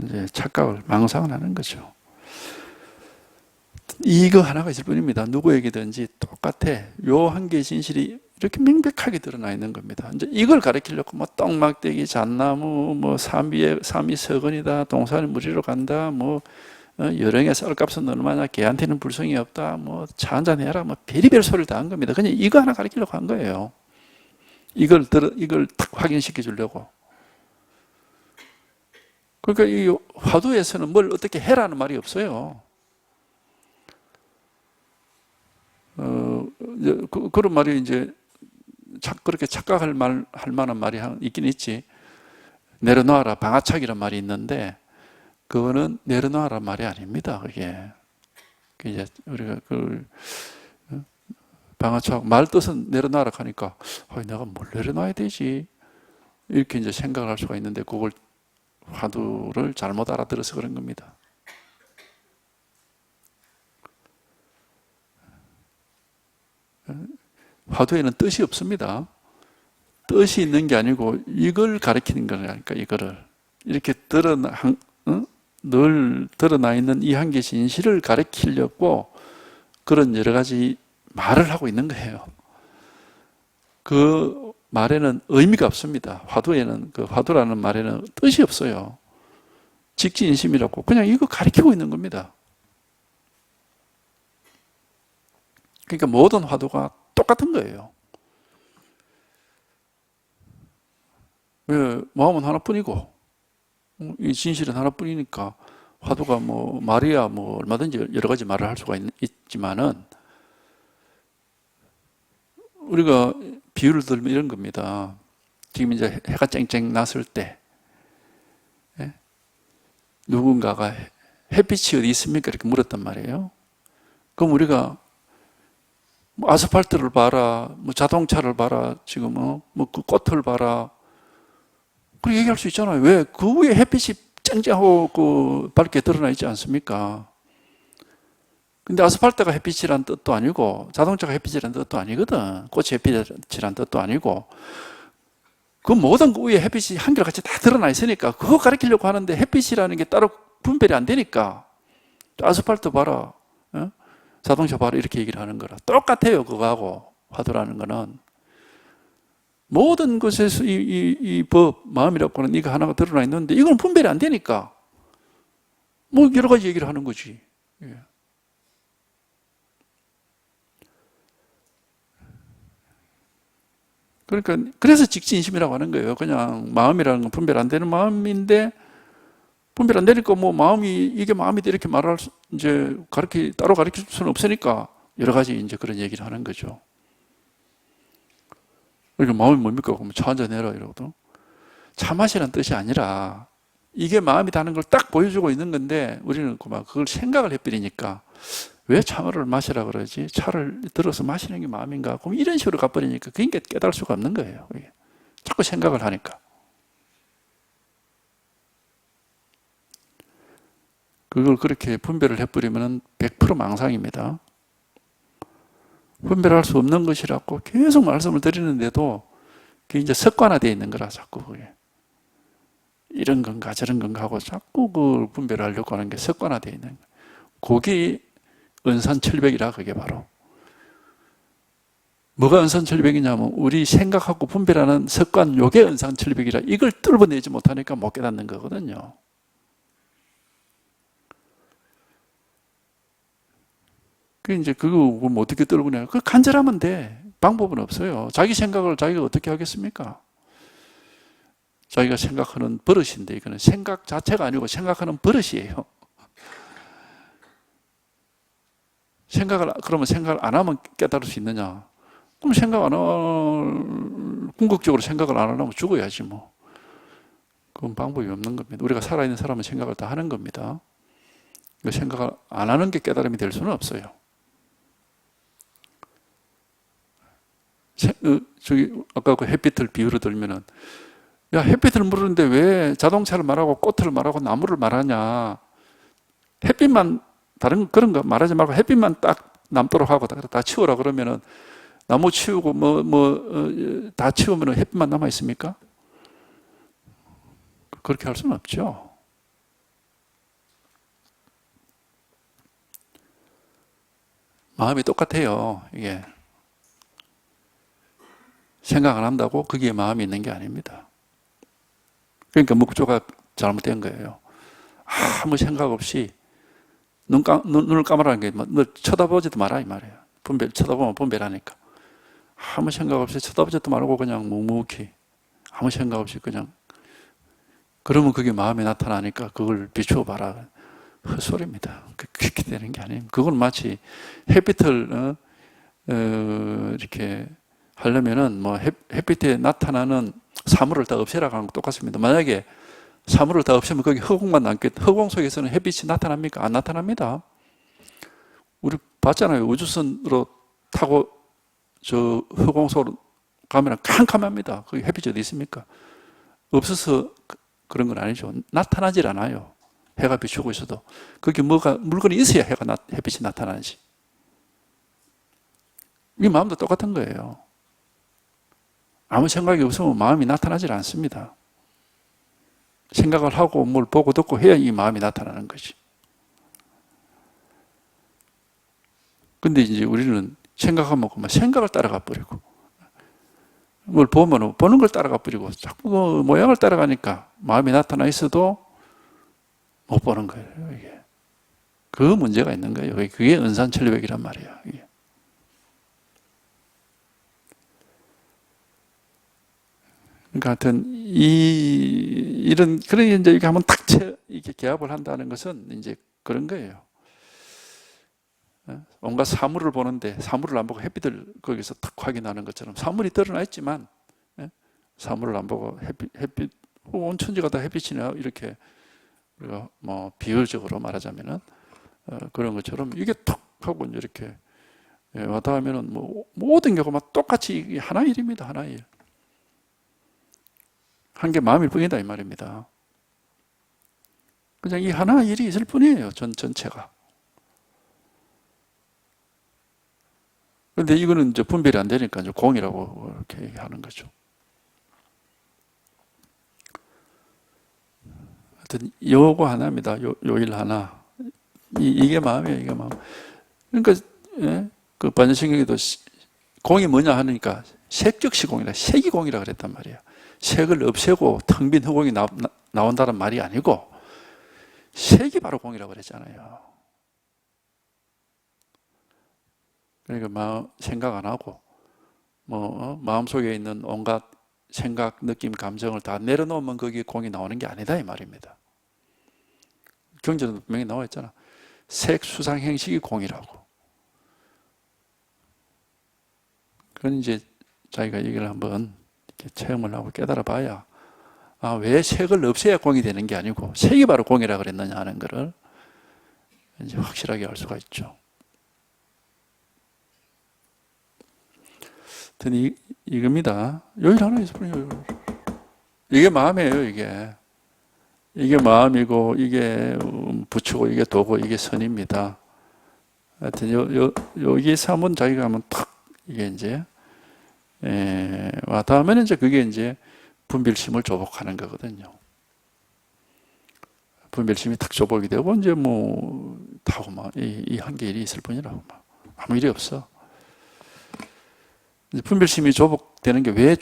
이제 착각을 망상을 하는 거죠. 이거 하나가 있을 뿐입니다. 누구에게든지 똑같아. 요 한 개의 진실이 이렇게 명백하게 드러나 있는 겁니다. 이제 이걸 가리키려고 뭐 떡막대기, 잣나무, 뭐 삼이 서건이다, 동산이 무리로 간다, 뭐 여령의 쌀값은 얼마냐, 개한테는 불성이 없다, 뭐 차 한잔 해라, 뭐 별의별 소리를 다 한 겁니다. 그냥 이거 하나 가리키려고 한 거예요. 이걸 탁 확인시켜 주려고. 그러니까 이 화두에서는 뭘 어떻게 해라는 말이 없어요. 그런 말이 이제 그렇게 착각할 할 만한 말이 있긴 있지. 내려놓아라, 방아착이란 말이 있는데, 그거는 내려놓아라 말이 아닙니다, 그게. 이제 우리가 방아착, 말 뜻은 내려놔라 하니까, 내가 뭘 내려놔야 되지? 이렇게 이제 생각을 할 수가 있는데, 그걸 화두를 잘못 알아들어서 그런 겁니다. 화두에는 뜻이 없습니다. 뜻이 있는 게 아니고 이걸 가리키는 거니까, 이거를. 이렇게 늘 드러나 있는 이 한계 진실을 가리키려고 그런 여러 가지 말을 하고 있는 거예요. 그 말에는 의미가 없습니다. 화두에는, 그 화두라는 말에는 뜻이 없어요. 직지인심이라고. 그냥 이거 가리키고 있는 겁니다. 그러니까 모든 화두가 똑같은 거예요. 왜? 마음은 하나뿐이고, 이 진실은 하나뿐이니까, 화두가 뭐, 말이야 뭐, 얼마든지 여러 가지 말을 할 수가 있지만은, 우리가 비유를 들면 이런 겁니다. 지금 이제 해가 쨍쨍 났을 때, 누군가가 햇빛이 어디 있습니까? 이렇게 물었단 말이에요. 그럼 우리가 뭐 아스팔트를 봐라, 뭐 자동차를 봐라, 지금 뭐그 꽃을 봐라, 그렇게 얘기할 수 있잖아요. 왜? 그 위에 햇빛이 쨍쨍하고 밝게 드러나 있지 않습니까? 근데 아스팔트가 햇빛이란 뜻도 아니고 자동차가 햇빛이란 뜻도 아니거든. 꽃이 햇빛이란 뜻도 아니고 그 모든 그 위에 햇빛이 한결같이 다 드러나 있으니까 그거 가리키려고 하는데 햇빛이라는 게 따로 분별이 안 되니까 아스팔트 봐라, 자동차 봐라 이렇게 얘기를 하는 거라. 똑같아요. 그거하고 화두라는 거는. 모든 것에서 이 법, 마음이라고 하는 이거 하나가 드러나 있는데 이건 분별이 안 되니까 뭐 여러 가지 얘기를 하는 거지. 예. 그러니까 그래서 직진심이라고 하는 거예요. 그냥 마음이라는 건 분별 안 되는 마음인데 분별 안 되니까 뭐 마음이 이게 마음이다 이렇게 말할 이제 따로 가르칠 수는 없으니까 여러 가지 이제 그런 얘기를 하는 거죠. 그러니까 마음이 뭡니까? 그러면 차 한잔 해라 이러거든. 차 마시라는 뜻이 아니라 이게 마음이다는 걸 딱 보여주고 있는 건데 우리는 그걸 생각을 해버리니까 왜 차를 마시라 그러지? 차를 들어서 마시는 게 마음인가? 그럼 이런 식으로 가버리니까 그게 깨달을 수가 없는 거예요. 자꾸 생각을 하니까. 그걸 그렇게 분별을 해버리면 100% 망상입니다. 분별할 수 없는 것이라고 계속 말씀을 드리는데도 그게 이제 습관화되어 있는 거라 자꾸 그게. 이런 건가 저런 건가 하고 자꾸 그걸 분별하려고 하는 게 습관화되어 있는 거예요. 그게 은산철벽이라 그게 바로. 뭐가 은산철벽이냐면 우리 생각하고 분별하는 습관 요게 은산철벽이라 이걸 뚫어내지 못하니까 못 깨닫는 거거든요. 그 이제 그거 뭐 어떻게 뚫어내냐? 그 간절하면 돼. 방법은 없어요. 자기 생각을 자기가 어떻게 하겠습니까? 자기가 생각하는 버릇인데 이거는 생각 자체가 아니고 생각하는 버릇이에요. 그러면 생각을 안 하면 깨달을 수 있느냐? 그럼 궁극적으로 생각을 안 하려면 죽어야지 뭐. 그건 방법이 없는 겁니다. 우리가 살아있는 사람은 생각을 다 하는 겁니다. 생각을 안 하는 게 깨달음이 될 수는 없어요. 아까 그 햇빛을 비유로 들면은, 야, 햇빛을 물었는데 왜 자동차를 말하고 꽃을 말하고 나무를 말하냐? 햇빛만, 다른 그런 거 말하지 말고 햇빛만 딱 남도록 하고 다 치우라 그러면은 나무 치우고 다 치우면 햇빛만 남아 있습니까? 그렇게 할 수는 없죠. 마음이 똑같아요, 이게. 생각 안 한다고 거기에 마음이 있는 게 아닙니다. 그러니까 목조가 잘못된 거예요. 아무 생각 없이 눈을 감으라는 게, 너 쳐다보지도 마라 이 말이에요. 쳐다보면 분별하니까. 아무 생각 없이 쳐다보지도 말고 그냥 묵묵히 아무 생각 없이 그냥, 그러면 그게 마음에 나타나니까 그걸 비추어 봐라. 헛소리입니다. 그렇게 되는 게 아니에요. 그건 마치 햇빛을 이렇게 하려면은 뭐 햇빛에 나타나는 사물을 다 없애라고 하는 거 똑같습니다. 만약에 사물을 다 없애면 거기 허공만 남겠다. 허공 속에서는 햇빛이 나타납니까? 안 나타납니다. 우리 봤잖아요. 우주선으로 타고 저 허공 속으로 가면 캄캄합니다. 거기 햇빛이 어디 있습니까? 없어서 그런 건 아니죠. 나타나질 않아요. 해가 비추고 있어도. 거기 물건이 있어야 햇빛이 나타나지. 이 마음도 똑같은 거예요. 아무 생각이 없으면 마음이 나타나질 않습니다. 생각을 하고 뭘 보고 듣고 해야 이 마음이 나타나는 거지. 근데 이제 우리는 생각하면 그만 생각을 따라가 버리고, 뭘 보면 보는 걸 따라가 버리고, 자꾸 그 모양을 따라가니까 마음이 나타나 있어도 못 보는 거예요, 이게. 그 문제가 있는 거예요. 그게 은산철벽이란 말이에요, 이게. 그러니까 하여튼, 그런 이제 이렇게 한번 이렇게 개합을 한다는 것은 이제 그런 거예요. 온갖 사물을 보는데 사물을 안 보고 햇빛을 거기서 탁 확인하는 것처럼 사물이 드러나 있지만 사물을 안 보고 햇빛 온 천지가 다 햇빛이나 이렇게 우리가 뭐 비유적으로 말하자면은 그런 것처럼 이게 탁 하고 이제 이렇게 왔다 하면은 뭐 모든 경우만 똑같이 하나의 일입니다. 하나의 일. 한 개 마음일 뿐이다 이 말입니다. 그냥 이 하나의 일이 있을 뿐이에요. 전체가. 그런데 이거는 이제 분별이 안 되니까 이제 공이라고 이렇게 얘기하는 거죠. 하여튼 요거 하나입니다. 요일 하나. 이게 마음이에요. 이게 마음. 그러니까 그 반야신경에도 공이 뭐냐 하니까 색적 시공이라 색이공이라 그랬단 말이에요. 색을 없애고 텅 빈 허공이 나온다는 말이 아니고 색이 바로 공이라고 그랬잖아요. 그러니까 생각 안 하고 마음속에 있는 온갖 생각, 느낌, 감정을 다 내려놓으면 거기에 공이 나오는 게 아니다 이 말입니다. 경전에도 분명히 나와 있잖아. 색, 수상, 행식이 공이라고. 그건 이제 자기가 얘기를 한번 이렇게 체험을 하고 깨달아 봐야 왜 색을 없애야 공이 되는 게 아니고 색이 바로 공이라 그랬느냐 하는 거를 이제 확실하게 알 수가 있죠. 이겁니다. 요일 하나 있어요. 이게 마음이에요, 이게. 이게 마음이고, 이게 부처고, 이게 도고, 이게 선입니다. 하여튼, 여기서 한번 자기가 한번 탁, 이게 이제, 왔다 하면 이제 그게 이제 분별심을 조복하는 거거든요. 분별심이 탁 조복이 되고, 이제 타고 이 한계 일이 있을 뿐이라고. 아무 일이 없어. 분별심이 조복되는 게 왜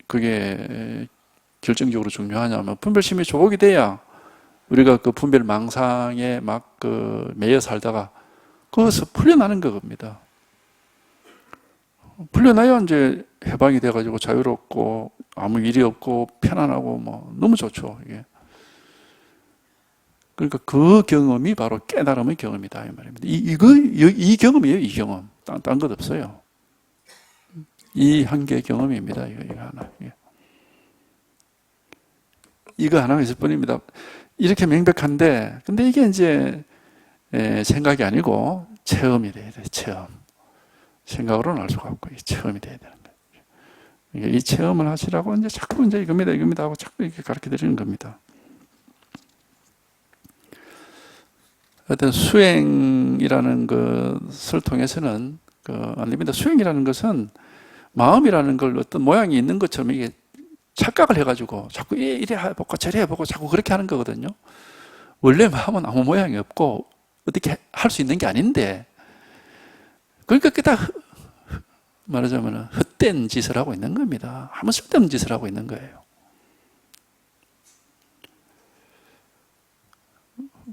그게 결정적으로 중요하냐면 분별심이 조복이 돼야 우리가 그 분별 망상에 막 매여 살다가 거기서 풀려나는 겁니다. 풀려나야 이제 해방이 돼가지고 자유롭고 아무 일이 없고 편안하고 너무 좋죠, 이게. 그러니까 그 경험이 바로 깨달음의 경험이다 이 말입니다. 이 경험이에요, 이 경험. 딴 것 없어요. 이 한계의 경험입니다. 이거 하나. 이거 하나가 있을 뿐입니다. 이렇게 명백한데, 근데 이게 이제 생각이 아니고 체험이 돼야 돼요. 체험. 생각으로는 알 수가 없고, 체험이 돼야 되는 거예요. 이 체험을 하시라고 이제 자꾸 이제 이겁니다 하고 자꾸 이렇게 가르쳐 드리는 겁니다. 어떤 수행이라는 것을 통해서는 안 됩니다. 수행이라는 것은 마음이라는 걸 어떤 모양이 있는 것처럼 이게 착각을 해가지고 자꾸 이래 해보고 저래 해보고 자꾸 그렇게 하는 거거든요. 원래 마음은 아무 모양이 없고 어떻게 할 수 있는 게 아닌데, 그러니까 그게 다 말하자면 헛된 짓을 하고 있는 겁니다. 아무 쓸데없는 짓을 하고 있는 거예요.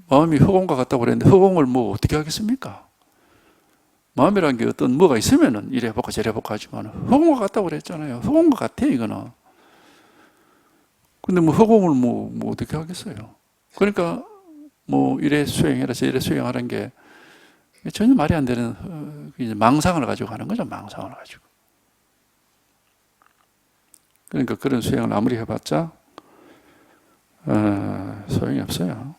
마음이 허공과 같다고 그랬는데 허공을 뭐 어떻게 하겠습니까? 마음이라는 게 어떤 뭐가 있으면은 이래 해볼까 저래 해볼까 하지만 허공과 같다고 그랬잖아요. 허공과 같아 이거는. 근데 뭐 허공을 뭐 어떻게 하겠어요? 그러니까 뭐 이래 수행해라 저래 수행하라는 게 전혀 말이 안 되는 이제 망상을 가지고 하는 거죠. 망상을 가지고. 그러니까 그런 수행을 아무리 해봤자 소용이 없어요.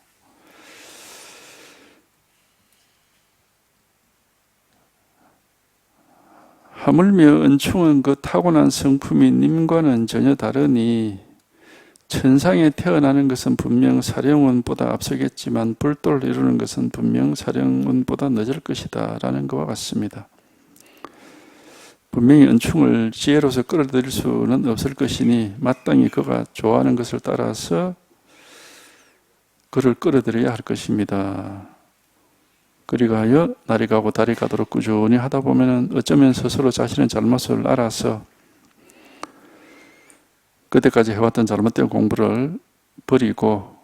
하물며 은충은 그 타고난 성품이 님과는 전혀 다르니 천상에 태어나는 것은 분명 사령운보다 앞서겠지만 불도를 이루는 것은 분명 사령운보다 늦을 것이다 라는 것과 같습니다. 분명히 은충을 지혜로서 끌어들일 수는 없을 것이니 마땅히 그가 좋아하는 것을 따라서 그를 끌어들여야 할 것입니다. 그리하여 날이 가고 달이 가도록 꾸준히 하다 보면 어쩌면 스스로 자신의 잘못을 알아서 그때까지 해왔던 잘못된 공부를 버리고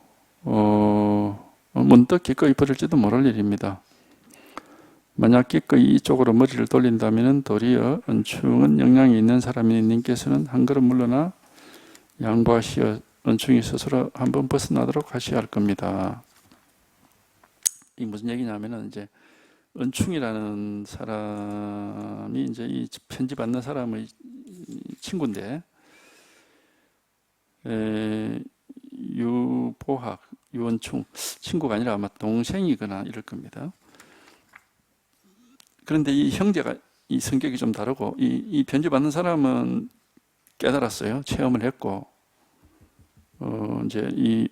문득 기꺼이 버릴지도 모를 일입니다. 만약 기꺼이 이쪽으로 머리를 돌린다면 도리어 은충은 영향이 있는 사람인 님께서는 한 걸음 물러나 양보하시어 은충이 스스로 한번 벗어나도록 하셔야 할 겁니다. 이 무슨 얘기냐면은 이제 은충이라는 사람이 이제 이 편지 받는 사람의 친구인데 유보학, 유원충 친구가 아니라 아마 동생이거나 이럴 겁니다. 그런데 이 형제가 이 성격이 좀 다르고 이 편지 받는 사람은 깨달았어요. 체험을 했고 이제 이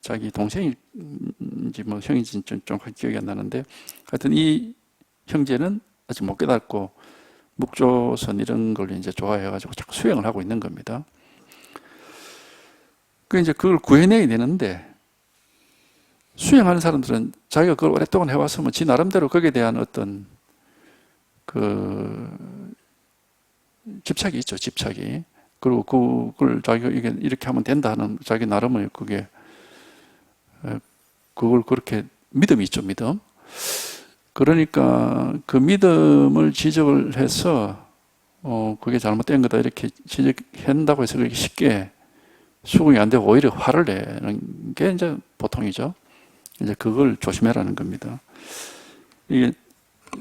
자기 동생인지 뭐 형인지 좀 기억이 안 나는데 하여튼 이 형제는 아직 못 깨닫고 묵조선 이런 걸 이제 좋아해가지고 자꾸 수행을 하고 있는 겁니다. 그 이제 그걸 구해내야 되는데 수행하는 사람들은 자기가 그걸 오랫동안 해왔으면 지 나름대로 거기에 대한 어떤 그 집착이 있죠, 집착이. 그리고 그걸 자기가 이렇게 하면 된다 하는 자기 나름의 그게 그걸 그렇게 믿음이 있죠, 믿음. 그러니까 그 믿음을 지적을 해서 그게 잘못된 거다 이렇게 지적한다고 해서 그렇게 쉽게 수긍이 안 되고 오히려 화를 내는 게 이제 보통이죠. 이제 그걸 조심해라는 겁니다. 이게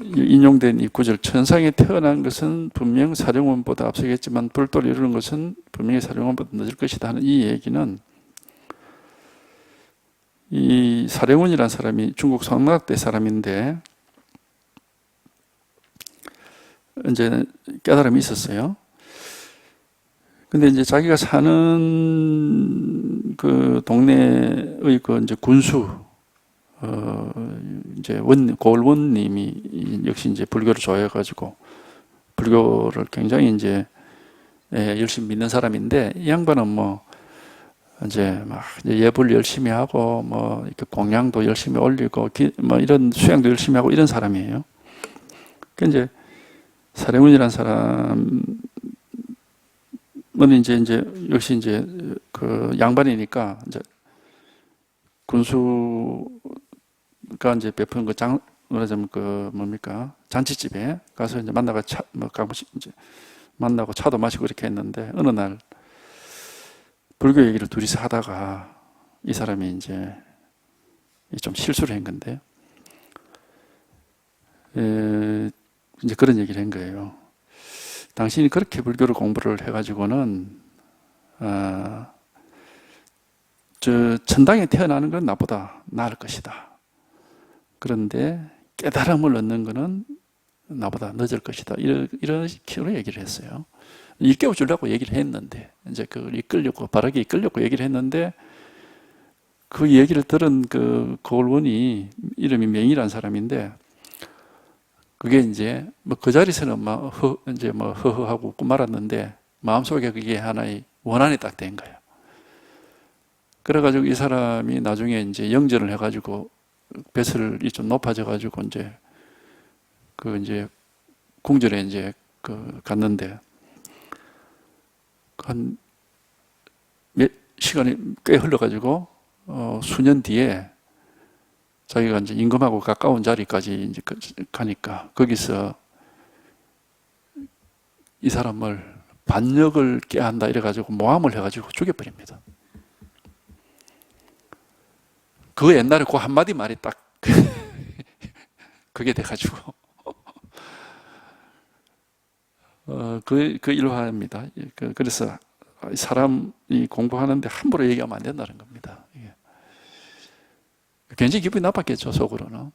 인용된 이 구절, 천상에 태어난 것은 분명 사령원보다 앞서겠지만 불도를 이루는 것은 분명히 사령원보다 늦을 것이다 하는 이 얘기는 이 사령원이라는 사람이 중국 성락대 사람인데 이제 깨달음이 있었어요. 근데 이제 자기가 사는 그 동네의 그 이제 군수 이제 고을원님이 역시 이제 불교를 좋아해가지고 불교를 굉장히 이제 열심히 믿는 사람인데 이 양반은 뭐 이제 막 예불 열심히 하고 뭐 이렇게 공양도 열심히 올리고 뭐 이런 수양도 열심히 하고 이런 사람이에요. 그 이제 사령운이라는 사람은 이제 역시 이제 그 양반이니까 이제 군수가 이제 베푼 그 말하자면 그 뭡니까 잔치집에 가서 이제 만나고 이제 만나고 차도 마시고 이렇게 했는데 어느 날 불교 얘기를 둘이서 하다가 이 사람이 이제 좀 실수를 한 건데 이제 그런 얘기를 한 거예요. 당신이 그렇게 불교를 공부를 해가지고는 저 천당에 태어나는 건 나보다 나을 것이다. 그런데 깨달음을 얻는 것은 나보다 늦을 것이다. 이런 식으로 얘기를 했어요. 일깨워 주려고 얘기를 했는데 이제 그걸 이끌려고 바르게 이끌려고 얘기를 했는데 그 얘기를 들은 그 고을원이 이름이 명이라는 사람인데 그게 이제 뭐 그 자리에서는 막 이제 뭐 허허하고 웃고 말았는데 마음속에 그게 하나의 원한이 딱 된 거예요. 그래가지고 이 사람이 나중에 이제 영전을 해가지고 뱃슬이 좀 높아져가지고 이제 그 이제 궁전에 이제 갔는데 한 시간이 꽤 흘러가지고 수년 뒤에 자기가 이제 임금하고 가까운 자리까지 이제 가니까 거기서 이 사람을 반역을 꾀한다 이래가지고 모함을 해가지고 죽여버립니다. 그 옛날에 그 한마디 말이 딱 그게 돼가지고 그 일화입니다. 그래서 사람이 공부하는데 함부로 얘기하면 안 된다는 겁니다. 굉장히 기분이 나빴겠죠, 속으로는.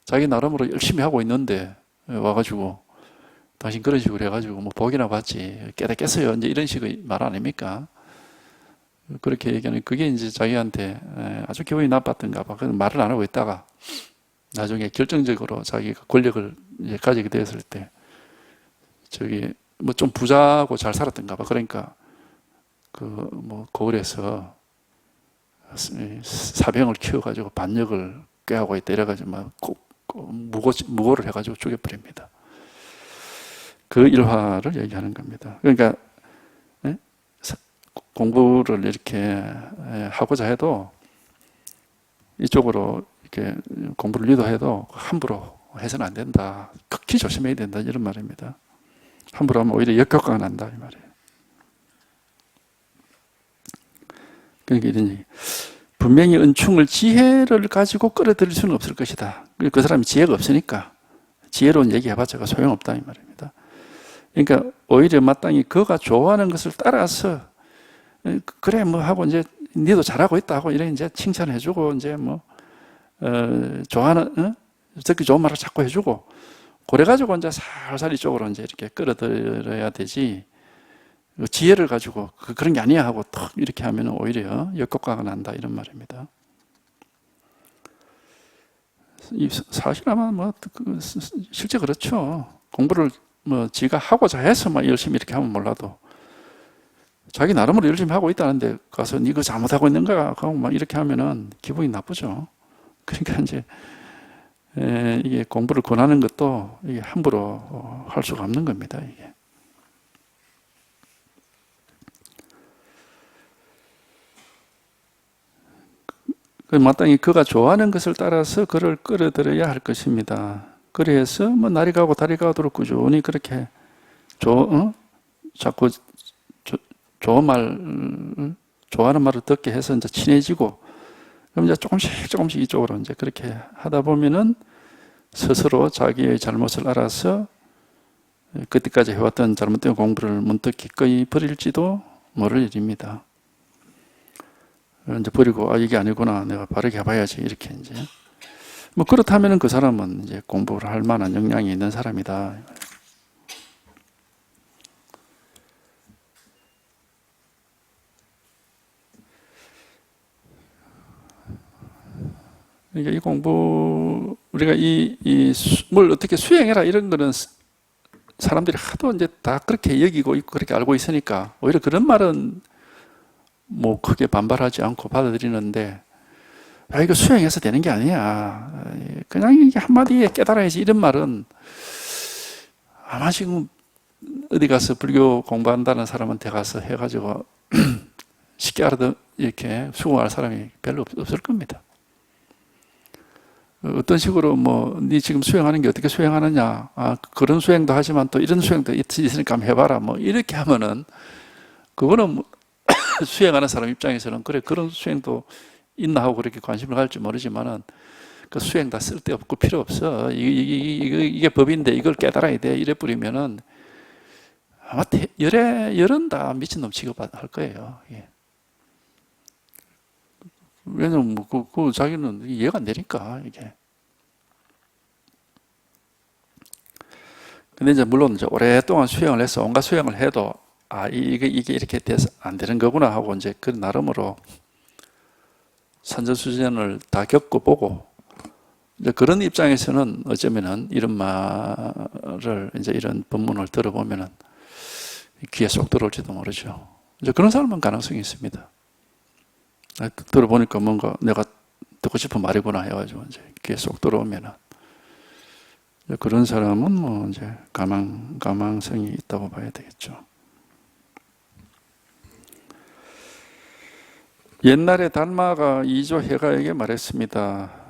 자기 나름으로 열심히 하고 있는데 와가지고 당신 그런 식으로 해가지고 뭐 복이나 받지 깨닫겠어요 이제 이런 식의 말 아닙니까? 그렇게 얘기하는 그게 이제 자기한테 아주 기분이 나빴던가 봐. 그래서 말을 안 하고 있다가 나중에 결정적으로 자기가 권력을 이제 가지게 되었을 때 저기 뭐 좀 부자고 잘 살았던가 봐. 그러니까 그 뭐 거울에서 사병을 키워가지고 반역을 꾀하고 있다 이래가지고 막 무고를 해가지고 죽여버립니다. 그 일화를 얘기하는 겁니다. 그러니까 공부를 이렇게 하고자 해도 이쪽으로 이렇게 공부를 유도해도 함부로 해서는 안 된다. 극히 조심해야 된다 이런 말입니다. 함부로 하면 오히려 역효과가 난다 이 말이에요. 그러니까 이런 얘기. 분명히 은충을 지혜를 가지고 끌어들일 수는 없을 것이다. 그 사람이 지혜가 없으니까 지혜로운 얘기해봤자 소용없다 이 말입니다. 그러니까 오히려 마땅히 그가 좋아하는 것을 따라서 그래 뭐 하고 이제 니도 잘하고 있다 하고 이래 이제 칭찬해주고 이제 뭐 좋아하는 듣기 좋은 말을 자꾸 해주고 그래가지고 이제 살살 이쪽으로 이제 이렇게 끌어들여야 되지. 지혜를 가지고 그런 게 아니야 하고 턱 이렇게 하면 오히려 역효과가 난다 이런 말입니다. 사실 아마 뭐 실제 그렇죠. 공부를 뭐 지가 하고자 해서 막 열심히 이렇게 하면 몰라도 자기 나름으로 열심히 하고 있다는데 가서 니 그거 잘못하고 있는가 하고 막 이렇게 하면은 기분이 나쁘죠. 그러니까 이제 이게 공부를 권하는 것도 이게 함부로 할 수가 없는 겁니다. 이게. 마땅히 그가 좋아하는 것을 따라서 그를 끌어들여야 할 것입니다. 그래서 뭐 날이 가고 달이 가도록 꾸준히 그렇게 자꾸 좋은 말, 좋아하는 말을 듣게 해서 이제 친해지고, 그럼 이제 조금씩 이쪽으로 이제 그렇게 하다 보면은 스스로 자기의 잘못을 알아서 그때까지 해왔던 잘못된 공부를 문득 기꺼이 버릴지도 모를 일입니다. 이제 버리고 이게 아니구나 내가 바르게 해봐야지 이렇게 이제 뭐 그렇다면은 그 사람은 이제 공부를 할 만한 역량이 있는 사람이다. 그러니까 이 공부 우리가 뭘 어떻게 수행해라 이런 거는 사람들이 하도 이제 다 그렇게 여기고 있고 그렇게 알고 있으니까 오히려 그런 말은 뭐 크게 반발하지 않고 받아들이는데 이거 수행해서 되는 게 아니야. 그냥 이게 한마디에 깨달아야지 이런 말은 아마 지금 어디 가서 불교 공부한다는 사람한테 가서 해가지고 쉽게 알아듣 이렇게 수긍할 사람이 별로 없을 겁니다. 어떤 식으로 뭐 네 지금 수행하는 게 어떻게 수행하느냐 그런 수행도 하지만 또 이런 수행도 있으니까 한번 해봐라 뭐 이렇게 하면은 그거는 수행하는 사람 입장에서는 그래 그런 수행도 있나 하고 그렇게 관심을 가질지 모르지만은 그 수행 다 쓸데없고 필요 없어. 이게 법인데 이걸 깨달아야 돼. 이래 뿌리면은 아마 열은 다 미친놈 취급할 거예요. 예. 왜냐면 그 자기는 이해가 안 되니까 이게. 근데 이제 물론 이제 오랫동안 수행을 해서 온갖 수행을 해도 이게 이렇게 돼서 안 되는 거구나 하고 이제 그 나름으로 산전수전을 다 겪어보고 이제 그런 입장에서는 어쩌면은 이런 말을 이제 이런 법문을 들어보면은 귀에 쏙 들어올지도 모르죠. 이제 그런 사람은 가능성이 있습니다. 들어보니까 뭔가 내가 듣고 싶은 말이구나 해가지고 이제 귀에 쏙 들어오면은 그런 사람은 뭐 이제 가망성이 있다고 봐야 되겠죠. 옛날에 달마가 이조 해가에게 말했습니다.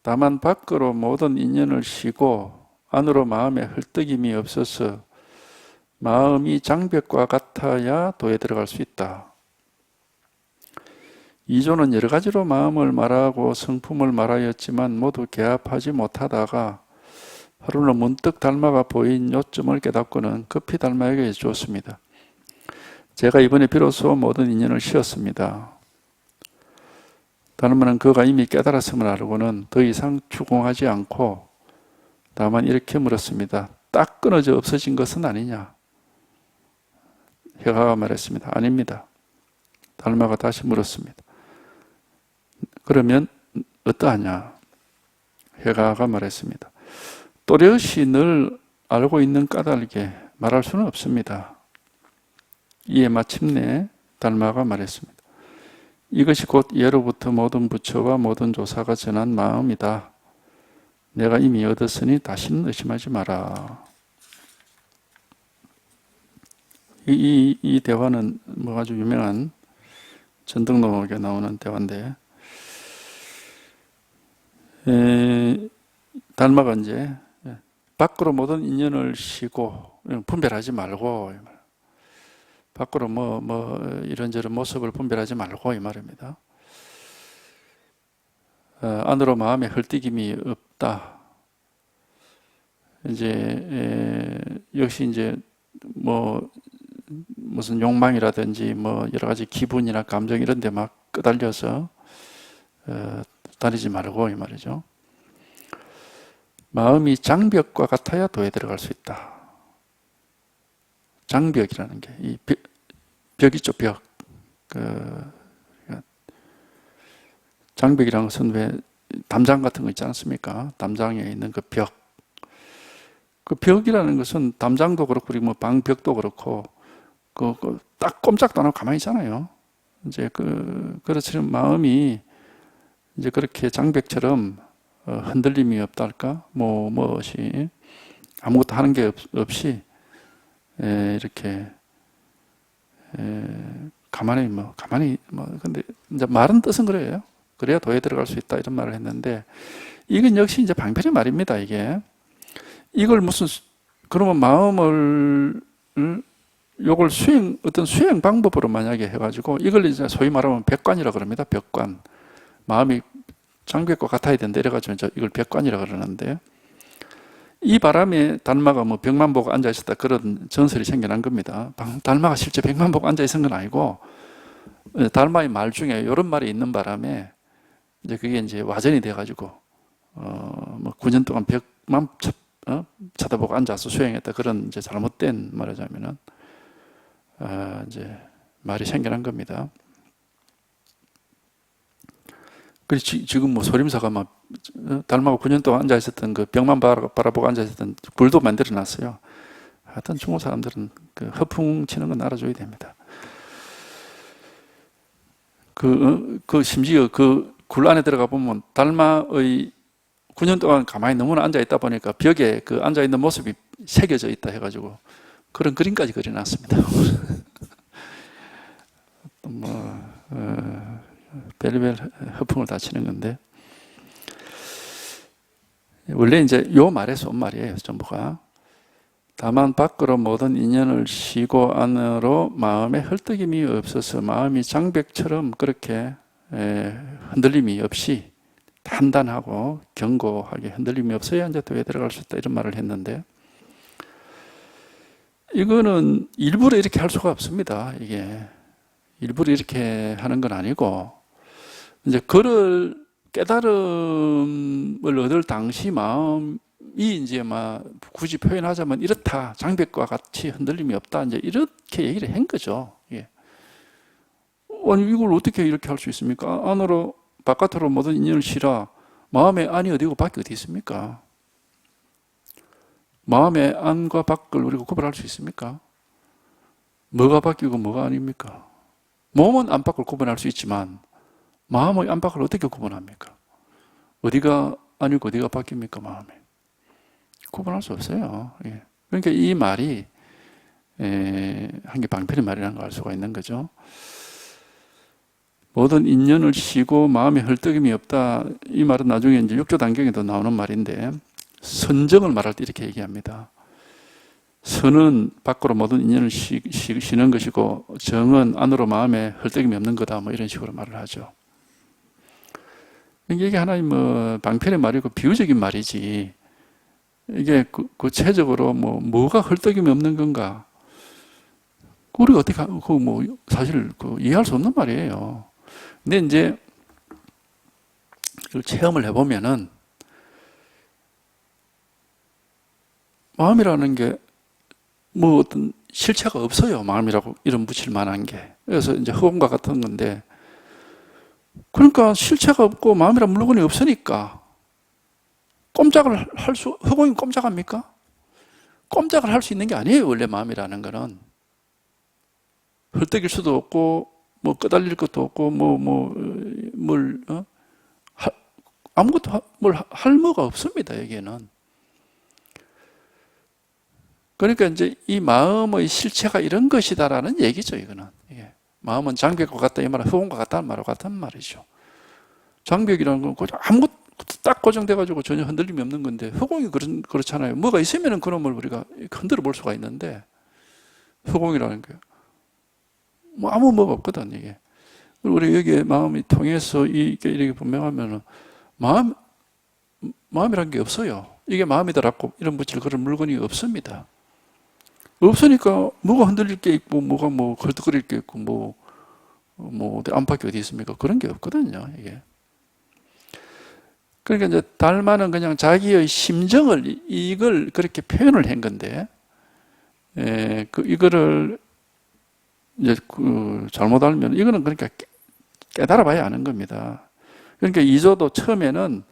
다만 밖으로 모든 인연을 쉬고 안으로 마음에 헐떡임이 없어서 마음이 장벽과 같아야 도에 들어갈 수 있다. 이조는 여러 가지로 마음을 말하고 성품을 말하였지만 모두 개합하지 못하다가 하루는 문득 달마가 보인 요점을 깨닫고는 급히 달마에게 주었습니다. 제가 이번에 비로소 모든 인연을 쉬었습니다. 달마는 그가 이미 깨달았음을 알고는 더 이상 추궁하지 않고 다만 이렇게 물었습니다. 딱 끊어져 없어진 것은 아니냐? 해가가 말했습니다. 아닙니다. 달마가 다시 물었습니다. 그러면 어떠하냐? 해가가 말했습니다. 또렷이 늘 알고 있는 까닭에 말할 수는 없습니다. 이에 마침내 달마가 말했습니다. 이것이 곧 예로부터 모든 부처와 모든 조사가 전한 마음이다. 내가 이미 얻었으니 다시는 의심하지 마라. 이 대화는 뭐 아주 유명한 전등록에 나오는 대화인데, 달마가 이제 밖으로 모든 인연을 쉬고 분별하지 말고, 밖으로 이런저런 모습을 분별하지 말고 이 말입니다. 안으로 마음에 헐떡임이 없다. 이제 역시 이제 무슨 욕망이라든지 여러 가지 기분이나 감정 이런 데 막 끄달려서 다니지 말고 이 말이죠. 마음이 장벽과 같아야 도에 들어갈 수 있다. 장벽이라는 게 이 벽 있죠, 벽. 장벽이라는 것은 왜 담장 같은 거 있지 않습니까? 담장에 있는 그 벽. 그 벽이라는 것은 담장도 그렇고 우리 방벽도 그렇고 딱 꼼짝도 안 하고 가만히 있잖아요. 이제 그렇지만 마음이 이제 그렇게 장벽처럼 흔들림이 없다 할까? 무엇이 아무것도 하는 게 없이 이렇게 가만히 근데 이제 말은 뜻은 그래요. 그래야 도에 들어갈 수 있다 이런 말을 했는데 이건 역시 이제 방편의 말입니다. 이걸 그러면 마음을 요걸 어떤 수행 방법으로 만약에 해가지고 이걸 이제 소위 말하면 벽관이라 그럽니다. 벽관. 마음이 장벽과 같아야 된다 이래가지고 이제 이걸 벽관이라 그러는데 이 바람에 달마가 벽만 보고 앉아 있었다 그런 전설이 생겨난 겁니다. 달마가 실제 벽만 보고 앉아 있은 건 아니고 달마의 말 중에 이런 말이 있는 바람에 이제 그게 이제 와전이 돼가지고 9년 동안 벽만 쳐다보고 앉아서 수행했다 그런 이제 잘못된 말하자면은 이제 말이 생겨난 겁니다. 그래서 지금 소림사가 달마고 9년 동안 앉아 있었던 그 벽만 바라보고 앉아 있었던 굴도 만들어 놨어요. 하여튼 중국 사람들은 그 허풍 치는 건 알아줘야 됩니다. 심지어 그 굴 안에 들어가 보면 달마의 9년 동안 가만히 너무나 앉아 있다 보니까 벽에 그 앉아 있는 모습이 새겨져 있다 해가지고 그런 그림까지 그려놨습니다. 별의별 허풍을 다 치는 건데 원래 이제 요 말에서 온 말이에요. 전부가. 다만 밖으로 모든 인연을 쉬고 안으로 마음에 헐떡임이 없어서 마음이 장벽처럼 그렇게 흔들림이 없이 단단하고 견고하게 흔들림이 없어야 이제 도에 들어갈 수 있다 이런 말을 했는데 이거는 일부러 이렇게 할 수가 없습니다. 이게 일부러 이렇게 하는 건 아니고 이제 그를 깨달음을 얻을 당시 마음이 이제 굳이 표현하자면 이렇다 장벽과 같이 흔들림이 없다 이제 이렇게 얘기를 한 거죠. 예. 아니 이걸 어떻게 이렇게 할 수 있습니까? 안으로 바깥으로 모든 인연을 쉬라. 마음의 안이 어디고 밖이 어디 있습니까? 마음의 안과 밖을 우리가 구별할 수 있습니까? 뭐가 밖이고 뭐가 아닙니까? 몸은 안 밖을 구분할 수 있지만 마음의 안 밖을 어떻게 구분합니까? 어디가 아니고 어디가 밖입니까? 마음에. 구분할 수 없어요. 예. 그러니까 이 말이 한 게 방편의 말이라는 걸 알 수가 있는 거죠. 모든 인연을 쉬고 마음에 헐떡임이 없다. 이 말은 나중에 이제 육조 단경에도 나오는 말인데, 선정을 말할 때 이렇게 얘기합니다. 선은 밖으로 모든 인연을 쉬는 것이고, 정은 안으로 마음에 헐떡임이 없는 거다. 뭐 이런 식으로 말을 하죠. 이게 하나의 뭐 방편의 말이고 비유적인 말이지, 이게 구체적으로 뭐가 헐떡임이 없는 건가? 우리가 어떻게, 사실 이해할 수 없는 말이에요. 근데 이제 이걸 체험을 해보면은 마음이라는 게 뭐 어떤 실체가 없어요. 마음이라고 이름 붙일 만한 게. 그래서 이제 허공과 같은 건데, 그러니까 실체가 없고 마음이란 물건이 없으니까 꼼짝을 허공이 꼼짝합니까? 꼼짝을 할 수 있는 게 아니에요. 원래 마음이라는 거는. 헐떡일 수도 없고, 뭐 끄달릴 것도 없고, 아무것도 뭘 할 뭐가 없습니다. 여기에는. 그러니까 이제 이 마음의 실체가 이런 것이다라는 얘기죠. 이거는. 마음은 장벽과 같다 이 말은 허공과 같다는 말과 같은 말이죠. 장벽이라는 건 아무것도 딱 고정돼가지고 전혀 흔들림이 없는 건데, 허공이 그렇잖아요. 뭐가 있으면 그놈을 우리가 흔들어 볼 수가 있는데, 허공이라는 게 아무 뭐가 없거든. 이게 우리 여기에 마음이 통해서 이렇게 분명하면은 마음이란 게 없어요. 이게 마음이더라고 이런 붙일 그런 물건이 없습니다. 없으니까 뭐가 흔들릴 게 있고, 뭐가 걸떡거릴 게 있고, 안팎이 어디 있습니까? 그런 게 없거든요, 이게. 그러니까 이제 달마는 그냥 자기의 심정을, 이걸 그렇게 표현을 한 건데, 이거를 이제 잘못 알면, 이거는 그러니까 깨달아 봐야 아는 겁니다. 그러니까 이조도 처음에는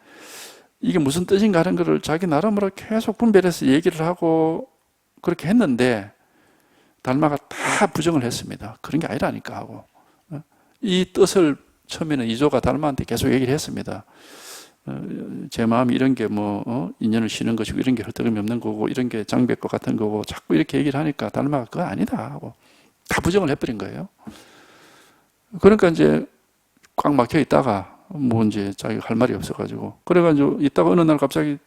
이게 무슨 뜻인가 하는 거를 자기 나름으로 계속 분별해서 얘기를 하고 그렇게 했는데, 달마가 다 부정을 했습니다. 그런 게 아니라니까 하고. 이 뜻을 처음에는 이조가 달마한테 계속 얘기를 했습니다. 제 마음이 이런 게 인연을 쉬는 것이고, 이런 게 헐떡임이 없는 거고, 이런 게 장벽과 같은 거고, 자꾸 이렇게 얘기를 하니까 달마가 그거 아니다 하고 다 부정을 해버린 거예요. 그러니까 이제 꽉 막혀 있다가 이제 자기가 할 말이 없어가지고, 그래가지고 있다가 어느 날 갑자기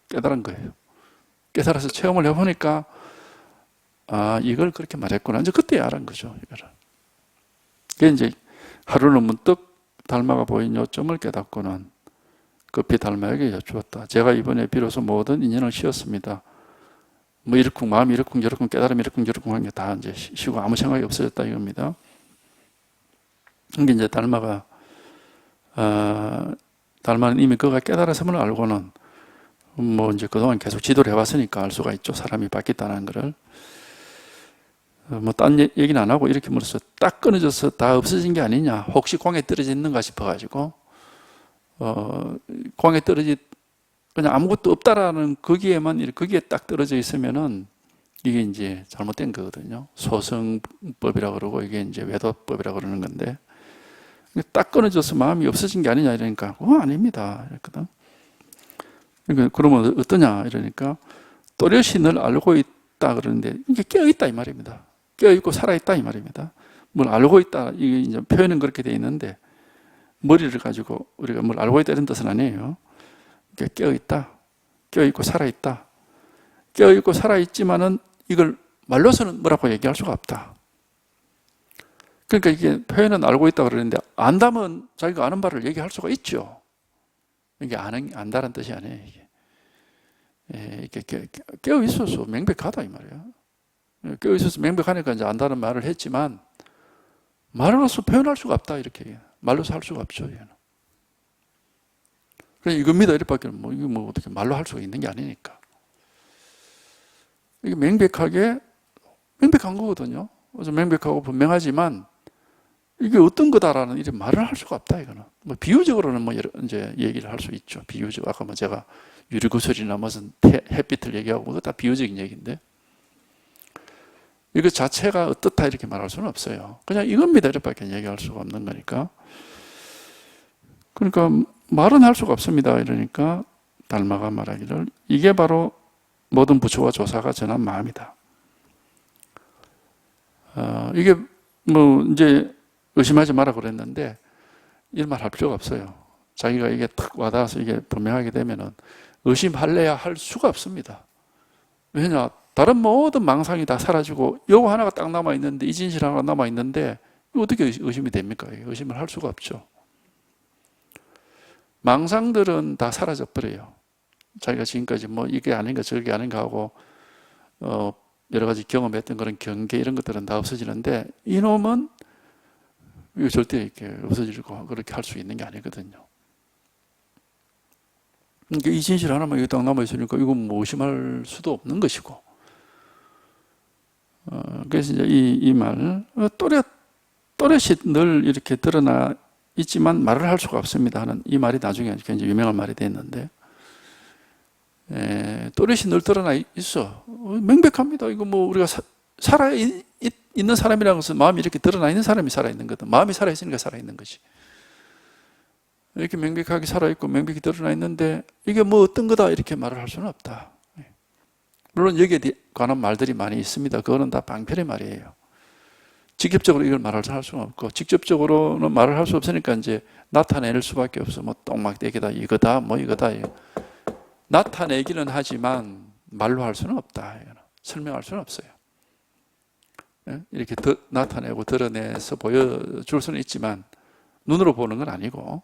깨달은 거예요. 깨달아서 체험을 해보니까 이걸 그렇게 말했구나. 이제 그때 알은 거죠. 이거를. 그게 이제 하루는 문득 달마가 보인 요점을 깨닫고는 급히 달마에게 여쭈었다. 제가 이번에 비로소 모든 인연을 쉬었습니다. 이러쿵 마음이 이러쿵 저러쿵 깨달음이 이러쿵 저러쿵 한 게 다 이제 쉬고 아무 생각이 없어졌다 이겁니다. 이게 이제 달마는 이미 그가 깨달았음을 알고는 이제 그동안 계속 지도를 해왔으니까 알 수가 있죠. 사람이 바뀌었다는 거를. 딴 얘기는 안 하고 이렇게 물어서 딱 끊어져서 다 없어진 게 아니냐. 혹시 공에 떨어져 있는가 싶어가지고, 공에 그냥 아무것도 없다라는 거기에 딱 떨어져 있으면은 이게 이제 잘못된 거거든요. 소성법이라고 그러고 이게 이제 외도법이라고 그러는 건데, 딱 끊어져서 마음이 없어진 게 아니냐 이러니까, 아닙니다. 이랬거든. 그러니까 그러면 어떠냐 이러니까, 또렷이 늘 알고 있다 그러는데, 이게 깨어있다 이 말입니다. 깨어있고 살아있다 이 말입니다. 뭘 알고 있다, 이게 이제 표현은 그렇게 돼 있는데, 머리를 가지고 우리가 뭘 알고 있다 이런 뜻은 아니에요. 그러니까 깨어있다, 깨어있고 살아있다. 깨어있고 살아있지만은 이걸 말로서는 뭐라고 얘기할 수가 없다. 그러니까 이게 표현은 알고 있다 그러는데, 안다면 자기가 아는 바를 얘기할 수가 있죠. 이게 안다는 뜻이 아니에요. 이게 깨어있어서 명백하다 이 말이에요. 깨어있어서 명백하니까 이제 안다는 말을 했지만, 말로서 표현할 수가 없다 이렇게. 말로서 할 수가 없죠. 얘는. 그냥 이겁니다 이렇게밖에 이게 어떻게 말로 할 수가 있는 게 아니니까. 이게 명백한 거거든요. 그래서 명백하고 분명하지만 이게 어떤 거다라는 이런 말을 할 수가 없다 이거는. 비유적으로는 이제 얘기를 할 수 있죠. 비유적. 아까 제가 유리구슬이나 무슨 햇빛을 얘기하고 그거 다 비유적인 얘기인데, 이거 자체가 어떻다 이렇게 말할 수는 없어요. 그냥 이겁니다 이렇게밖에 얘기할 수가 없는 거니까. 그러니까 말은 할 수가 없습니다. 이러니까 달마가 말하기를, 이게 바로 모든 부처와 조사가 전한 마음이다. 이게 뭐 이제 의심하지 마라 그랬는데 이런 말 할 필요가 없어요. 자기가 이게 탁 와닿아서 이게 분명하게 되면은 의심할래야 할 수가 없습니다. 왜냐? 다른 모든 망상이 다 사라지고 요거 하나가 딱 남아 있는데, 이 진실 하나가 남아 있는데 어떻게 의심이 됩니까? 의심을 할 수가 없죠. 망상들은 다 사라져 버려요. 자기가 지금까지 뭐 이게 아닌가 저게 아닌가 하고 여러 가지 경험했던 그런 경계 이런 것들은 다 없어지는데, 이놈은 이거 절대 이렇게 없어지고 그렇게 할 수 있는 게 아니거든요. 그러니까 이 진실 하나만 이게 딱 남아 있으니까 이건 뭐 의심할 수도 없는 것이고. 그래서 이제 이 말, 또렷이 늘 이렇게 드러나 있지만 말을 할 수가 없습니다 하는 이 말이 나중에 굉장히 유명한 말이 됐는데, 또렷이 늘 드러나 있어. 명백합니다. 이거 뭐 우리가 살아 있는 사람이라는 것은 마음이 이렇게 드러나 있는 사람이 살아있는 거다. 마음이 살아있으니까 살아있는 것이. 이렇게 명백하게 살아있고 명백히 드러나 있는데 이게 뭐 어떤 거다 이렇게 말을 할 수는 없다. 물론 여기에 관한 말들이 많이 있습니다. 그거는 다 방편의 말이에요. 직접적으로 이걸 말할 수는 없고, 직접적으로는 말을 할 수 없으니까 이제 나타낼 수밖에 없어. 뭐 똥막대기다, 이거다, 뭐 이거다. 나타내기는 하지만 말로 할 수는 없다. 설명할 수는 없어요. 이렇게 나타내고 드러내서 보여줄 수는 있지만 눈으로 보는 건 아니고,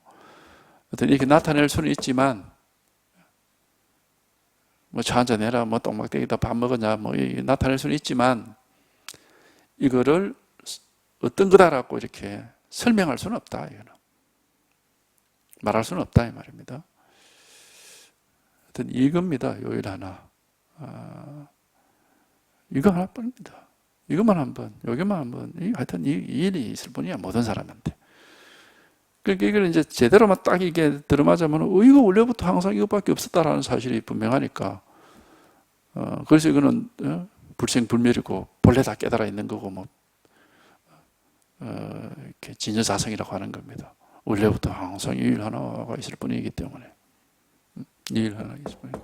이렇게 나타낼 수는 있지만 뭐 차 한잔 해라, 뭐 똥막대기다, 밥 먹었냐, 뭐 나타낼 수는 있지만 이거를 어떤 거다라고 이렇게 설명할 수는 없다. 이거는 말할 수는 없다 이 말입니다. 하여튼 이겁니다. 요일 하나. 이거 하나뿐입니다. 이것만 한번, 여기만 한번, 하여튼 이 일이 있을 뿐이야, 모든 사람한테. 그러니까 이걸 이제 제대로만 딱 이게 들어맞으면, 이거 원래부터 항상 이것밖에 없었다라는 사실이 분명하니까, 그래서 이거는 불생불멸이고, 본래 다 깨달아 있는 거고, 뭐, 이렇게 진여자성이라고 하는 겁니다. 원래부터 항상 이 일 하나가 있을 뿐이기 때문에. 이 일 하나가 있을 뿐이기 때문에.